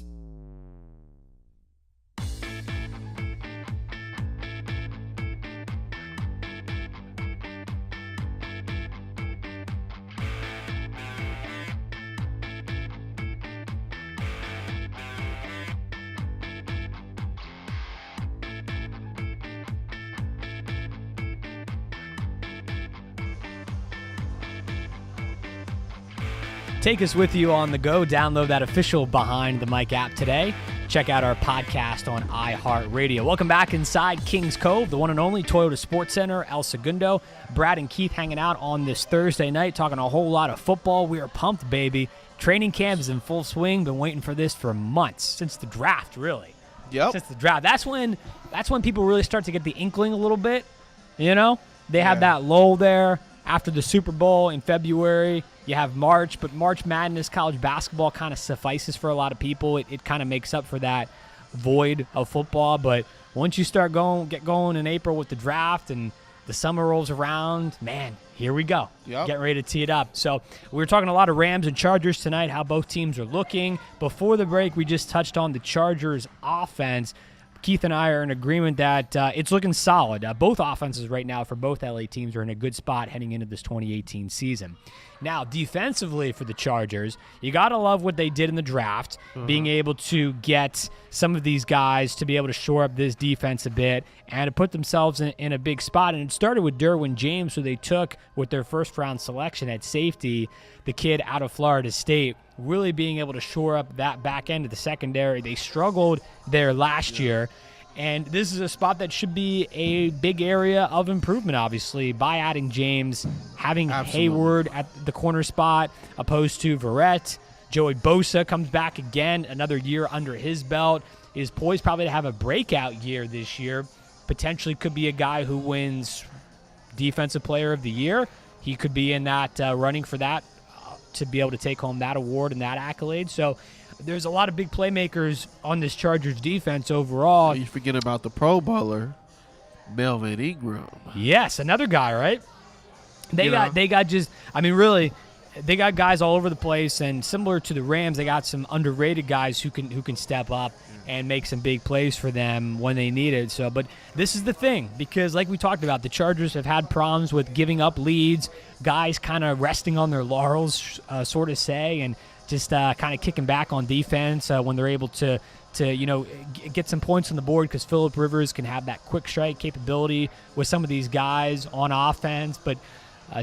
Take us with you on the go. Download that official Behind the Mic app today. Check out our podcast on iHeartRadio. Welcome back inside Kings Cove, the one and only Toyota Sports Center, El Segundo. Brad and Keith hanging out on this Thursday night, talking a whole lot of football. We are pumped, baby. Training camp is in full swing. Been waiting for this for months, since the draft, really. Yep. Since the draft. That's when people really start to get the inkling a little bit. You know, they have that lull there after the Super Bowl in February. You have March, but March Madness, college basketball kind of suffices for a lot of people. It kind of makes up for that void of football. But once you start get going in April with the draft and the summer rolls around, man, here we go. Yep. Getting ready to tee it up. So we were talking a lot of Rams and Chargers tonight, how both teams are looking. Before the break, we just touched on the Chargers offense. Keith and I are in agreement that it's looking solid. Both offenses right now for both LA teams are in a good spot heading into this 2018 season. Now, defensively for the Chargers, you got to love what they did in the draft, being able to get some of these guys to be able to shore up this defense a bit and to put themselves in a big spot. And it started with Derwin James, who they took with their first-round selection at safety, the kid out of Florida State, really being able to shore up that back end of the secondary. They struggled there last year. And this is a spot that should be a big area of improvement, obviously, by adding James, having Hayward at the corner spot, opposed to Verrett, Joey Bosa comes back again, another year under his belt, is poised probably to have a breakout year this year. Potentially could be a guy who wins Defensive Player of the Year. He could be in that running for that to be able to take home that award and that accolade. So there's a lot of big playmakers on this Chargers defense overall. You forget about the Pro Bowler, Melvin Ingram. Yes, another guy, right? They got just, I mean, really, they got guys all over the place, and similar to the Rams, they got some underrated guys who can step up and make some big plays for them when they need it. So, but this is the thing, because like we talked about, the Chargers have had problems with giving up leads, guys kind of resting on their laurels, sort of say, and just kind of kicking back on defense when they're able to get some points on the board, because Phillip Rivers can have that quick strike capability with some of these guys on offense. But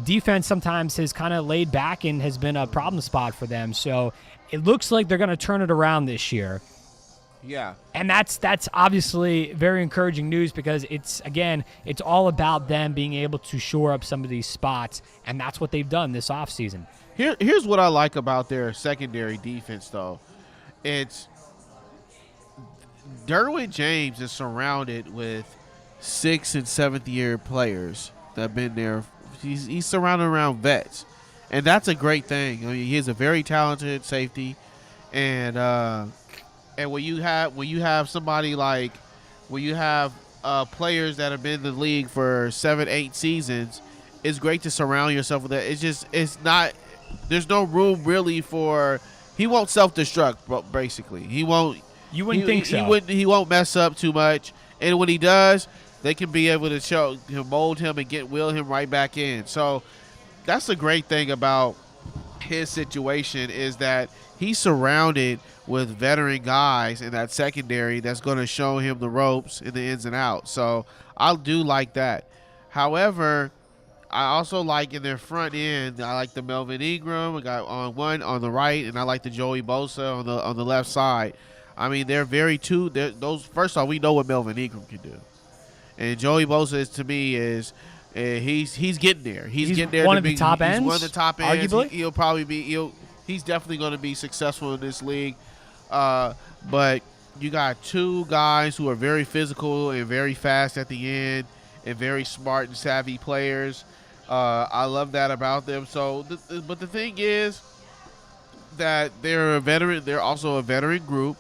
defense sometimes has kind of laid back and has been a problem spot for them. So it looks like they're going to turn it around this year. Yeah. And that's obviously very encouraging news, because it's all about them being able to shore up some of these spots, and that's what they've done this offseason. Here's what I like about their secondary defense, though. It's Derwin James is surrounded with 6th and 7th year players that have been there. He's surrounded around vets, and that's a great thing. I mean, he is a very talented safety, and when you have somebody like players that have been in the league for 7-8 seasons, it's great to surround yourself with that. There's no room really for. He won't self-destruct, basically. He won't. You wouldn't think so. He won't mess up too much, and when he does, they can be able to mold him and wheel him right back in. So that's the great thing about his situation, is that he's surrounded with veteran guys in that secondary that's going to show him the ropes and the ins and outs. So I do like that. However, I also like in their front end, I like the Melvin Ingram, I got on the right, and I like the Joey Bosa on the left side. I mean, those. First off, we know what Melvin Ingram can do, and Joey Bosa to me is he's getting there. He's getting there. One of the top ends. He's one of the top ends. Arguably, He'll probably be. He's definitely going to be successful in this league. But you got two guys who are very physical and very fast at the end, and very smart and savvy players. I love that about them. So, but the thing is that they're a veteran. They're also a veteran group.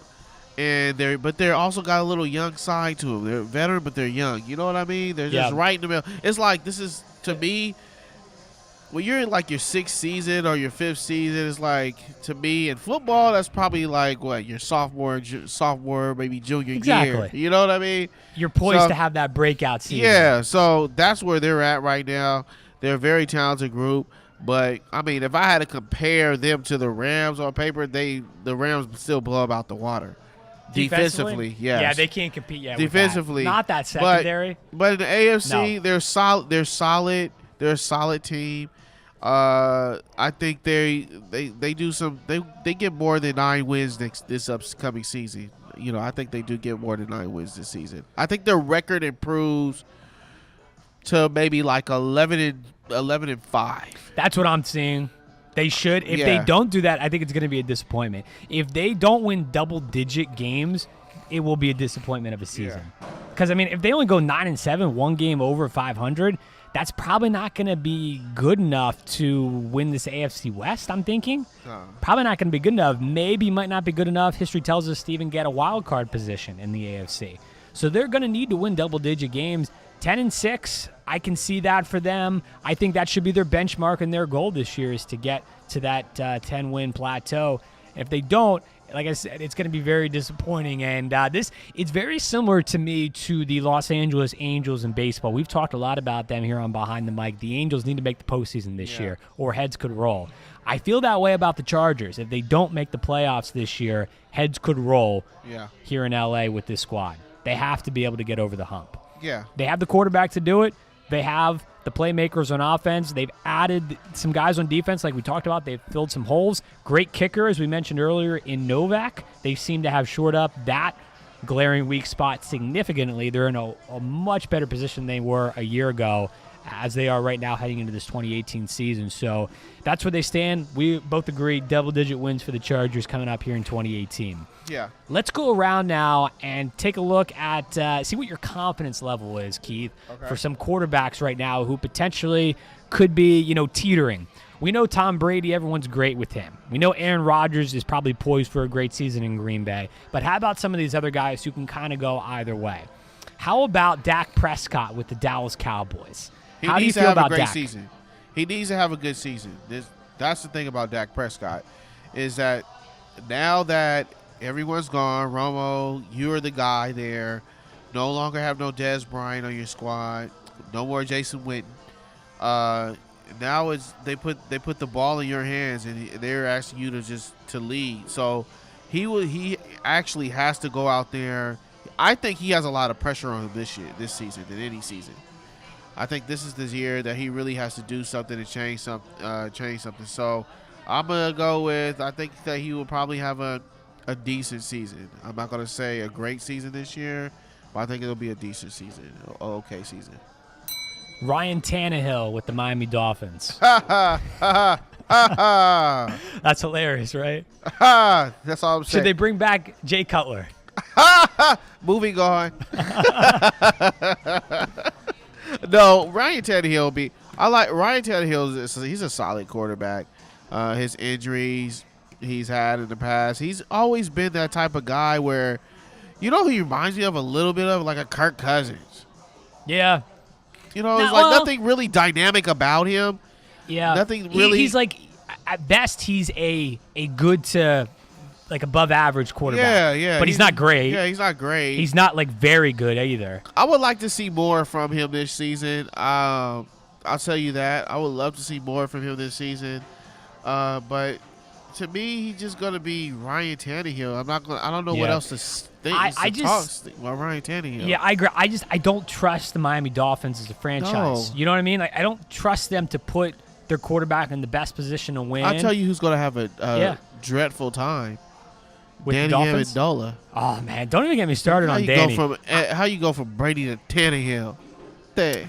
And they're also got a little young side to them. They're veteran, but they're young. You know what I mean? They're just right in the middle. It's like, this is, to me, when you're in like your 6th season or your 5th season, it's like, to me, in football, that's probably like what, your sophomore, maybe junior year. You know what I mean? You're poised to have that breakout season. Yeah, so that's where they're at right now. They're a very talented group. But, I mean, if I had to compare them to the Rams on paper, the Rams still blow them out the water. Defensively, yes. Yeah, they can't compete yet. Defensively, with that. Not that secondary. But in the AFC, no. They're solid. They're solid. They're a solid team. I think they do some. They get more than 9 wins this upcoming season. You know, I think they do get more than 9 wins this season. I think their record improves to maybe like 11 and 5. That's what I'm seeing. They should. If they don't do that, I think it's going to be a disappointment. If they don't win double-digit games, it will be a disappointment of a season. Because, I mean, if they only go 9-7, one game over 500, that's probably not going to be good enough to win this AFC West, I'm thinking. Probably not going to be good enough. Maybe might not be good enough. History tells us to even get a wild card position in the AFC. So they're going to need to win double-digit games. 10-6, I can see that for them. I think that should be their benchmark, and their goal this year is to get to that 10-win plateau. If they don't, like I said, it's going to be very disappointing. And it's very similar to me to the Los Angeles Angels in baseball. We've talked a lot about them here on Behind the Mic. The Angels need to make the postseason this year, or heads could roll. I feel that way about the Chargers. If they don't make the playoffs this year, heads could roll here in L.A. with this squad. They have to be able to get over the hump. Yeah. They have the quarterback to do it. They have the playmakers on offense. They've added some guys on defense like we talked about. They've filled some holes. Great kicker, as we mentioned earlier, in Novak. They seem to have shored up that glaring weak spot significantly. They're in a much better position than they were a year ago as they are right now heading into this 2018 season. So that's where they stand. We both agree double-digit wins for the Chargers coming up here in 2018. Yeah. Let's go around now and take a look at see what your confidence level is, Keith, for some quarterbacks right now who potentially could be, teetering. We know Tom Brady, everyone's great with him. We know Aaron Rodgers is probably poised for a great season in Green Bay. But how about some of these other guys who can kind of go either way? How about Dak Prescott with the Dallas Cowboys? How do you feel about Dak? Season. He needs to have a good season. That's the thing about Dak Prescott, is that now that everyone's gone, Romo, you're the guy there. No longer have no Dez Bryant on your squad. No more Jason Witten. Now they put the ball in your hands, and they're asking you to lead. So he actually has to go out there. I think he has a lot of pressure on him this season than any season. I think this is the year that he really has to do something to change something. So I'm gonna go with, I think that he will probably have a decent season. I'm not gonna say a great season this year, but I think it'll be a decent season, an okay season. Ryan Tannehill with the Miami Dolphins. That's hilarious, right? That's all I'm saying. Should they bring back Jay Cutler? Moving on. No, Ryan Tannehill will be. I like Ryan Tannehill. He's a solid quarterback. His injuries he's had in the past, he's always been that type of guy where, who he reminds me of a little bit of, like a Kirk Cousins. Yeah. It's nothing really dynamic about him. Yeah. Nothing really. He's like, at best, he's a good to like above average quarterback. Yeah. But he's not great. Yeah, he's not great. He's not like very good either. I would like to see more from him this season. I'll tell you that. I would love to see more from him this season. But to me, he's just gonna be Ryan Tannehill. I don't know what else to think. About Ryan Tannehill. Yeah, I agree. I don't trust the Miami Dolphins as a franchise. No. You know what I mean? Like, I don't trust them to put their quarterback in the best position to win. I'll tell you who's gonna have a dreadful time. With Danny the Dolphins? Amendola. Oh man, don't even get me started on Danny. How you go from Brady to Tannehill?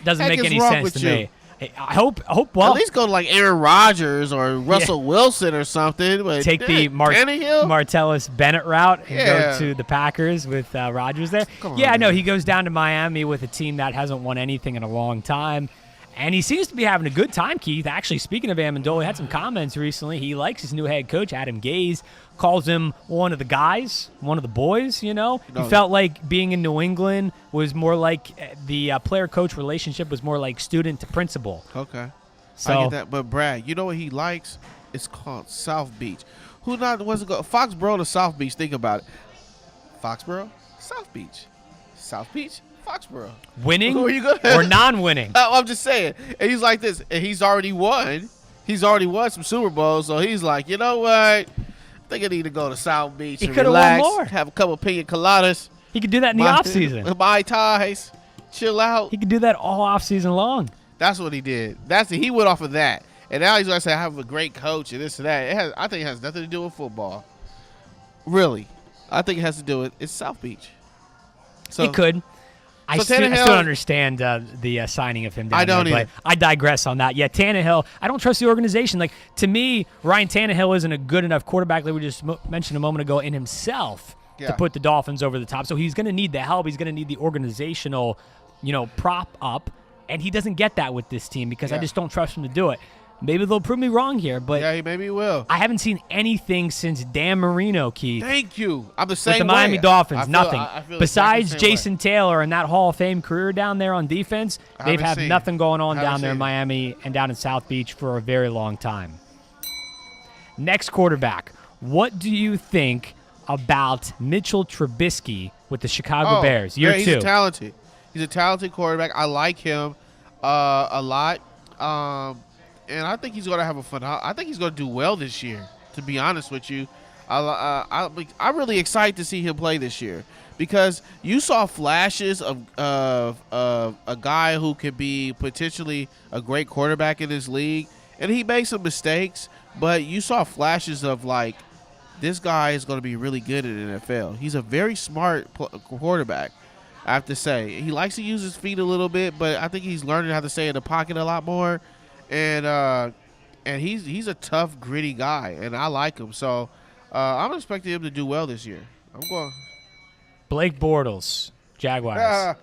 Doesn't make any sense to me. Hey, I hope. Well, at least go to like Aaron Rodgers or Russell Wilson or something. But take the Martellus Bennett route and go to the Packers with Rodgers there. I know he goes down to Miami with a team that hasn't won anything in a long time. And he seems to be having a good time, Keith. Actually, speaking of Amendola, he had some comments recently. He likes his new head coach, Adam Gase, calls him one of the guys, one of the boys, He felt like being in New England was more like the player-coach relationship was more like student to principal. Okay. So, I get that. But, Brad, you know what he likes? It's called South Beach. Who not wants to go? Foxborough to South Beach. Think about it. Foxborough, South Beach. South Beach, Foxborough. Winning or non-winning? I'm just saying. And he's like this. And he's already won. He's already won some Super Bowls. So he's like, you know what? I think I need to go to South Beach and relax. Won more. Have a couple pina coladas. He could do that in the offseason. Mai tais. Chill out. He could do that all offseason long. That's what he did. He went off of that. And now he's going to say, I have a great coach and this and that. I think it has nothing to do with football. Really. I think it has to do with it's South Beach. So, he could. I still don't understand the signing of him down there. But I digress on that. Yeah, Tannehill, I don't trust the organization. Like, to me, Ryan Tannehill isn't a good enough quarterback, like we just mentioned a moment ago, in himself to put the Dolphins over the top. So he's going to need the help. He's going to need the organizational, prop up. And he doesn't get that with this team because I just don't trust him to do it. Maybe they'll prove me wrong here, but maybe he will. I haven't seen anything since Dan Marino, Keith. Thank you. I'm the same way. With the Miami Dolphins, nothing. I feel Besides exactly Jason Taylor and that Hall of Fame career down there on defense, they've had nothing going on down there in Miami and down in South Beach for a very long time. Next quarterback. What do you think about Mitchell Trubisky with the Chicago Bears? Year 2. He's talented. He's a talented quarterback. I like him a lot. And I think he's going to have I think he's going to do well this year, to be honest with you. I'm really excited to see him play this year because you saw flashes of a guy who could be potentially a great quarterback in this league. And he made some mistakes, but you saw flashes of, like, this guy is going to be really good in the NFL. He's a very smart quarterback. I have to say. He likes to use his feet a little bit, but I think he's learning how to stay in the pocket a lot more. And he's a tough, gritty guy, and I like him. So I'm expecting him to do well this year. I'm going. Blake Bortles, Jaguars.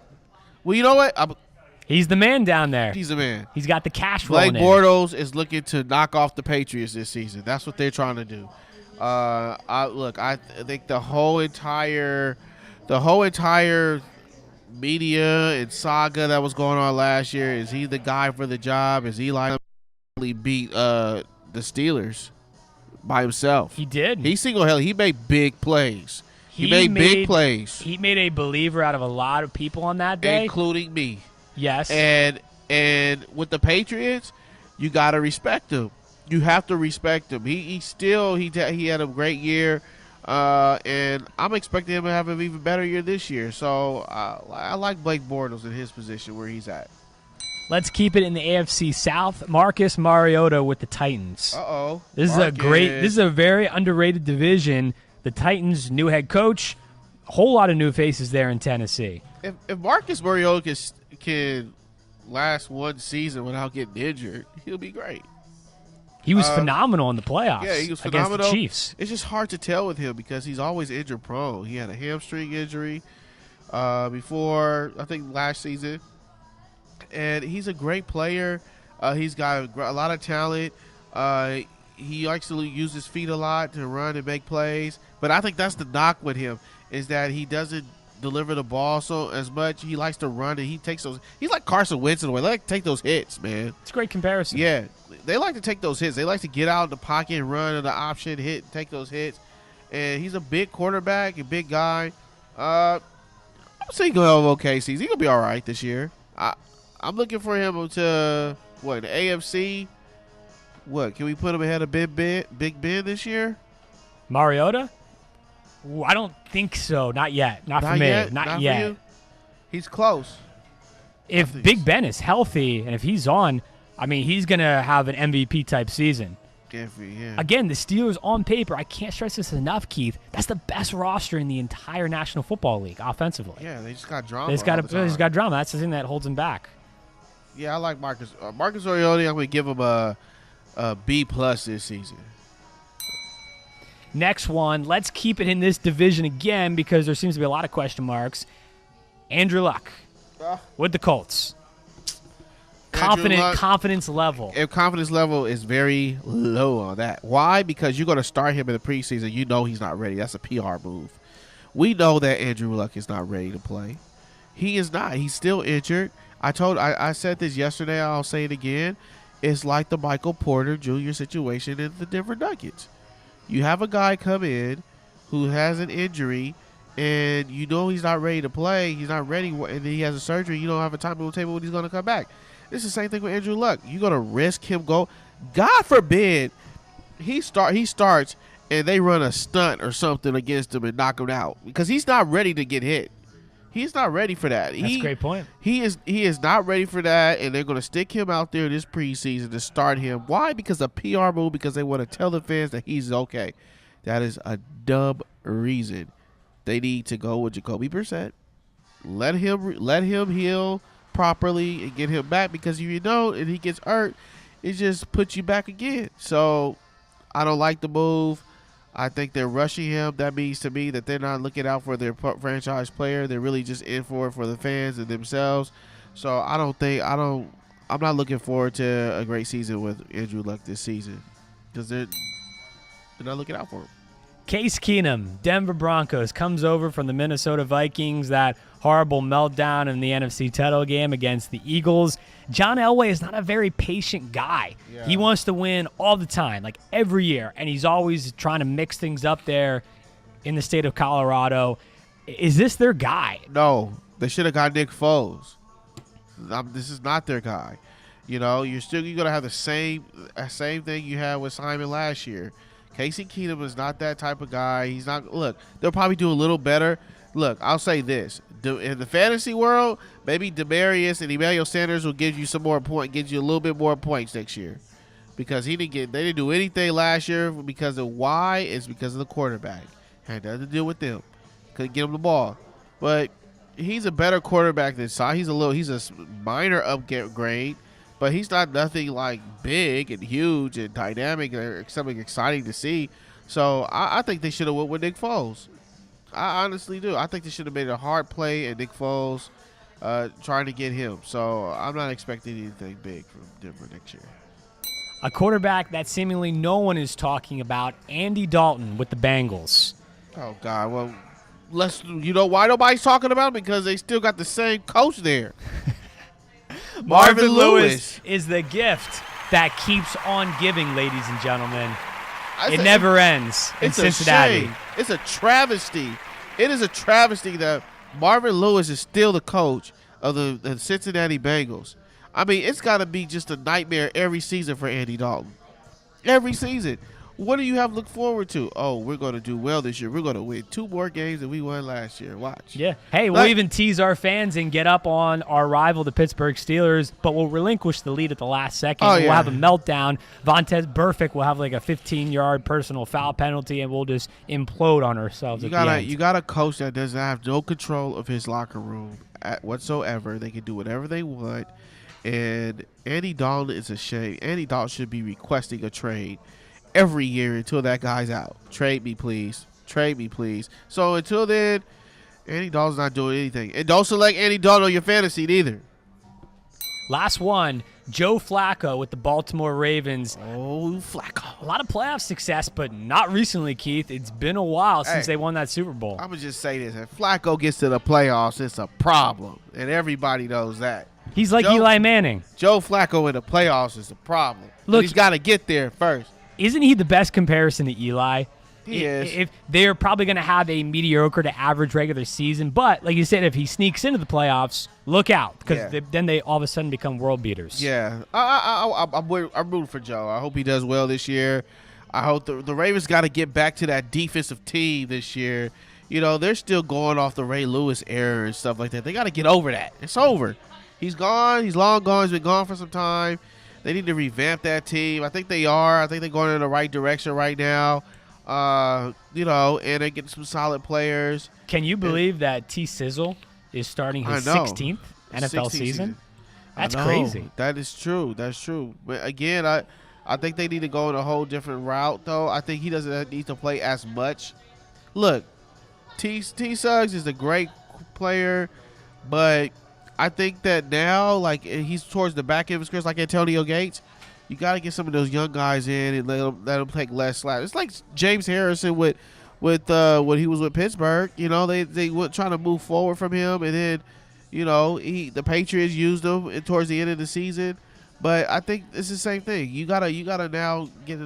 Well, you know what? He's the man down there. He's the man. He's got the cash Blake rolling in. Bortles is looking to knock off the Patriots this season. That's what they're trying to do. I think the whole entire media and saga that was going on last year, is he the guy for the job? Is Eli beat the Steelers by himself? He did. He single-handedly. He made big plays. He made big plays. He made a believer out of a lot of people on that day, including me. Yes. And with the Patriots, you got to respect him. You have to respect him. He had a great year, and I'm expecting him to have an even better year this year. So I like Blake Bortles in his position where he's at. Let's keep it in the AFC South. Marcus Mariota with the Titans. Uh-oh. This is a very underrated division. The Titans, new head coach, a whole lot of new faces there in Tennessee. If Marcus Mariota can last one season without getting injured, he'll be great. He was phenomenal in the playoffs. Yeah, he was phenomenal against the Chiefs. It's just hard to tell with him because he's always injury prone. He had a hamstring injury before, I think, last season. And he's a great player. He's got a lot of talent. He likes to use his feet a lot to run and make plays. But I think that's the knock with him, is that he doesn't deliver the ball so as much. He likes to run, and he takes those. He's like Carson Wentz in a way. They like to take those hits, man. It's a great comparison. Yeah, they like to take those hits. They like to get out of the pocket and run the option, hit, take those hits. And he's a big quarterback, a big guy. I'm saying he's going to have okay season. He's going to be all right this year. I'm looking for him to, the AFC? What, can we put him ahead of Big Ben this year? Mariota? Ooh, I don't think so. Not yet. Not for me. Not yet. For you? He's close. If Big Ben is healthy and if he's on, I mean, he's going to have an MVP-type season. Yeah. Again, the Steelers on paper, I can't stress this enough, Keith. That's the best roster in the entire National Football League offensively. Yeah, they just got drama. They just got drama. That's the thing that holds them back. Yeah, I like Marcus Mariota. I'm going to give him a B+ this season. Next one, let's keep it in this division again because there seems to be a lot of question marks. Andrew Luck with the Colts. Confidence level. Confidence level is very low on that. Why? Because you're going to start him in the preseason. You know he's not ready. That's a PR move. We know that Andrew Luck is not ready to play. He is not. He's still injured. I said this yesterday. I'll say it again. It's like the Michael Porter Jr. situation in the Denver Nuggets. You have a guy come in who has an injury, and you know he's not ready to play. He's not ready, and he has a surgery. You don't have a timetable when he's going to come back. It's the same thing with Andrew Luck. You're going to risk him go. God forbid he starts and they run a stunt or something against him and knock him out because he's not ready to get hit. He's not ready for that. That's a great point. He is not ready for that, and they're going to stick him out there this preseason to start him. Why? Because of PR move, because they want to tell the fans that he's okay. That is a dumb reason. They need to go with Jacoby Brissett. Let him heal properly and get him back, because if you know and he gets hurt, it just puts you back again. So I don't like the move. I think they're rushing him. That means to me that they're not looking out for their franchise player. They're really just in for it for the fans and themselves. So I'm not looking forward to a great season with Andrew Luck this season because they're not looking out for him. Case Keenum, Denver Broncos, comes over from the Minnesota Vikings, that horrible meltdown in the NFC title game against the Eagles. John Elway is not a very patient guy. Yeah. He wants to win all the time, like every year, and he's always trying to mix things up there in the state of Colorado. Is this their guy? No, they should have got Nick Foles. This is not their guy. You know, you're going to have the same thing you had with Simon last year. Casey Keenum is not that type of guy. He's not. Look, they'll probably do a little better. Look, I'll say this: in the fantasy world, maybe Demarius and Emmanuel Sanders will give you some more points, get you a little bit more points next year, because they didn't do anything last year because of why? It's because of the quarterback. Had nothing to do with them. Couldn't get them the ball. But he's a better quarterback than Sai. He's a minor upgrade, but he's not nothing like big and huge and dynamic or something exciting to see. So I think they should have went with Nick Foles. I honestly do. I think they should have made a hard play at Nick Foles, trying to get him. So I'm not expecting anything big from Denver next year. A quarterback that seemingly no one is talking about, Andy Dalton with the Bengals. Oh God, well, you know why nobody's talking about him? Because they still got the same coach there. Marvin Lewis is the gift that keeps on giving, ladies and gentlemen. It never ends in Cincinnati. A shame. It's a travesty. It is a travesty that Marvin Lewis is still the coach of the Cincinnati Bengals. I mean, it's got to be just a nightmare every season for Andy Dalton. Every season. What do you have to look forward to? Oh, we're going to do well this year. We're going to win 2 more games than we won last year. Watch. Yeah. Hey, we'll even tease our fans and get up on our rival, the Pittsburgh Steelers, but we'll relinquish the lead at the last second. We'll have a meltdown. Vontez Burfict will have like a 15-yard personal foul penalty, and we'll just implode on ourselves at the end. You got a coach that doesn't have no control of his locker room whatsoever. They can do whatever they want. And Andy Dalton is a shame. Andy Dalton should be requesting a trade every year until that guy's out. Trade me, please. Trade me, please. So until then, Andy Dalton's not doing anything. And don't select Andy Dalton on your fantasy either. Last one, Joe Flacco with the Baltimore Ravens. Oh, Flacco. A lot of playoff success, but not recently, Keith. It's been a while since they won that Super Bowl. I'm going to just say this. If Flacco gets to the playoffs, it's a problem. And everybody knows that. He's like Eli Manning. Joe Flacco in the playoffs is a problem. Look, he's got to get there first. Isn't he the best comparison to Eli? He is. If they're probably going to have a mediocre to average regular season, but like you said, if he sneaks into the playoffs, look out, because then they all of a sudden become world beaters. Yeah, I'm rooting for Joe. I hope he does well this year. I hope the Ravens got to get back to that defensive team this year. You know, they're still going off the Ray Lewis era and stuff like that. They got to get over that. It's over. He's gone. He's long gone. He's been gone for some time. They need to revamp that team. I think they are. I think they're going in the right direction right now. You know, and they're getting some solid players. Can you believe that T. Sizzle is starting his 16th NFL season? That's crazy. That is true. That's true. But again, I think they need to go in a whole different route, though. I think he doesn't need to play as much. Look, T. Suggs is a great player, but I think that now, like, he's towards the back end of his career, like Antonio Gates. You got to get some of those young guys in and let them take less slack. It's like James Harrison with when he was with Pittsburgh. You know, they were trying to move forward from him, and then, you know, the Patriots used him towards the end of the season. But I think it's the same thing. You gotta now get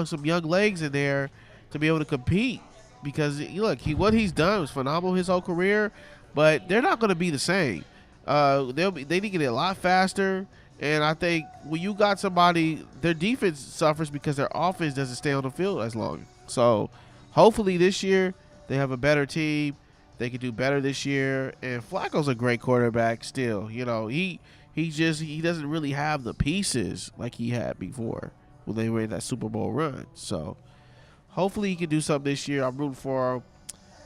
some young legs in there to be able to compete, because look, what he's done was phenomenal his whole career, but they're not going to be the same. They need to get it a lot faster. And I think when you got somebody, their defense suffers because their offense doesn't stay on the field as long. So hopefully this year they have a better team. They can do better this year. And Flacco's a great quarterback still. You know, he doesn't really have the pieces like he had before when they were in that Super Bowl run. So hopefully he can do something this year. I'm rooting for him.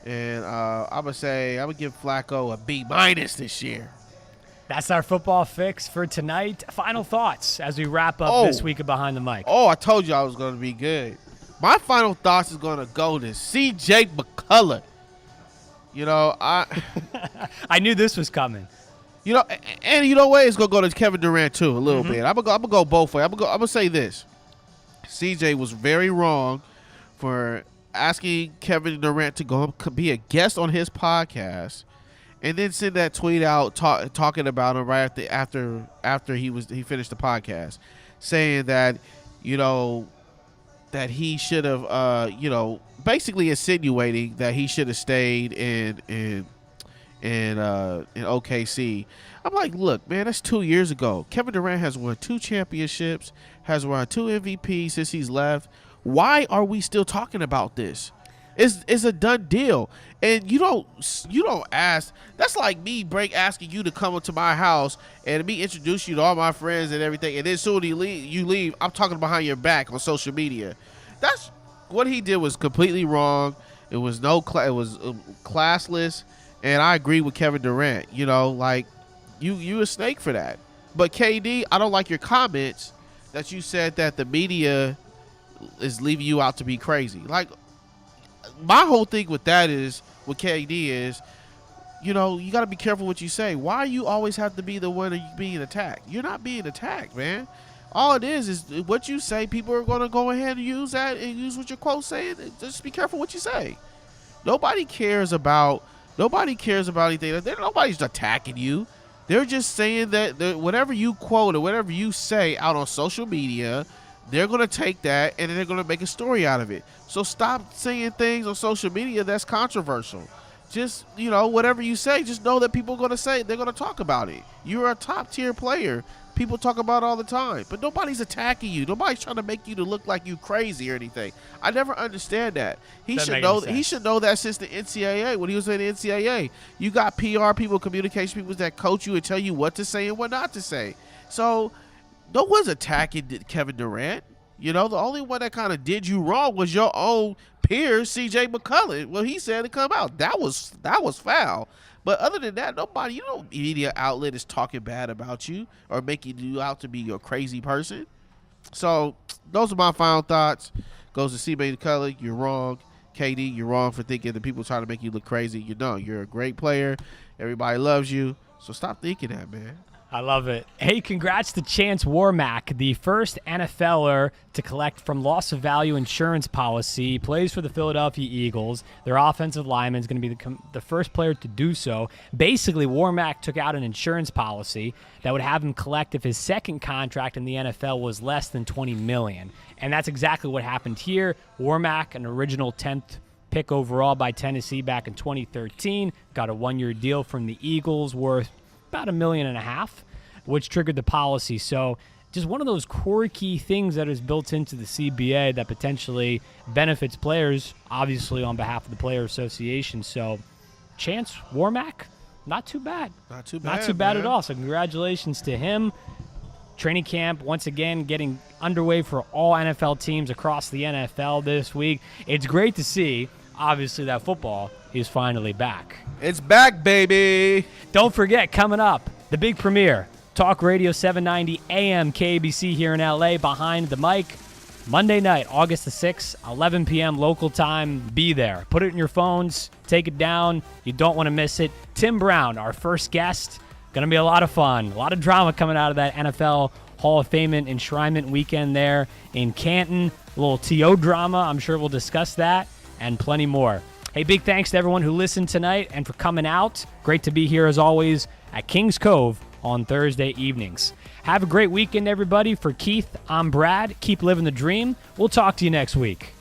And I'm going to give Flacco a B- this year. That's our football fix for tonight. Final thoughts as we wrap up this week of Behind the Mic. Oh, I told you I was going to be good. My final thoughts is going to go to C.J. McCullough. You know, I knew this was coming. You know, and you know what? It's going to go to Kevin Durant, too, a little bit. I'm going to go both ways. I'm going to say this. C.J. was very wrong for asking Kevin Durant to go be a guest on his podcast, and then send that tweet out talking about him right after he finished the podcast, saying that, you know, that he should have, you know, basically insinuating that he should have stayed in OKC. I'm like, look, man, that's 2 years ago. Kevin Durant has won 2 championships, has won 2 MVPs since he's left. Why are we still talking about this? It's a done deal. And you don't ask. That's like me asking you to come up to my house and me introduce you to all my friends and everything, and then soon you leave, I'm talking behind your back on social media. That's what he did was completely wrong. It was it was classless, And I agree with Kevin Durant. You know, like you a snake for that. But KD, I don't like your comments that you said that the media is leaving you out to be crazy. Like, my whole thing with that is, with KD is, you know, you got to be careful what you say. Why you always have to be the one being attacked? You're not being attacked, man. All it is what you say. People are going to go ahead and use that and use what your quote saying. Just be careful what you say. Nobody cares about anything. Nobody's attacking you. They're just saying that whatever you quote or whatever you say out on social media, they're going to take that and they're going to make a story out of it. So stop saying things on social media that's controversial. Just, you know, whatever you say, just know that people are going to say, they're going to talk about it. You're a top tier player. People talk about it all the time, but nobody's attacking you. Nobody's trying to make you to look like you crazy or anything. I never understand that. He should know that since the NCAA, when he was in the NCAA, you got PR people, communication people that coach you and tell you what to say and what not to say. So no one's attacking Kevin Durant. You know, the only one that kind of did you wrong was your own peer, CJ McCollum. Well, he said to come out. That was foul. But other than that, nobody, media outlet is talking bad about you or making you out to be a crazy person. So those are my final thoughts. Goes to CJ McCollum. You're wrong. KD, you're wrong for thinking that people trying to make you look crazy. You know, you're a great player. Everybody loves you. So stop thinking that, man. I love it. Hey, congrats to Chance Warmack, the first NFLer to collect from loss of value insurance policy. He plays for the Philadelphia Eagles. Their offensive lineman is going to be the first player to do so. Basically, Warmack took out an insurance policy that would have him collect if his second contract in the NFL was less than $20 million. And that's exactly what happened here. Warmack, an original 10th pick overall by Tennessee back in 2013, got a one-year deal from the Eagles worth about $1.5 million, which triggered the policy. So just one of those quirky things that is built into the CBA that potentially benefits players, obviously on behalf of the Player Association. So Chance Warmack, not too bad. Not too bad at all. So congratulations to him. Training camp, once again, getting underway for all NFL teams across the NFL this week. It's great to see, obviously, that football is finally back. It's back, baby. Don't forget, coming up, the big premiere, Talk Radio 790 AM KBC here in LA, Behind the Mic, Monday night, August the 6th, 11 p.m. local time. Be there. Put it in your phones. Take it down. You don't want to miss it. Tim Brown, our first guest. Going to be a lot of fun. A lot of drama coming out of that NFL Hall of Fame and enshrinement weekend there in Canton. A little TO drama. I'm sure we'll discuss that and plenty more. Hey, big thanks to everyone who listened tonight and for coming out. Great to be here, as always, at Kings Cove on Thursday evenings. Have a great weekend, everybody. For Keith, I'm Brad. Keep living the dream. We'll talk to you next week.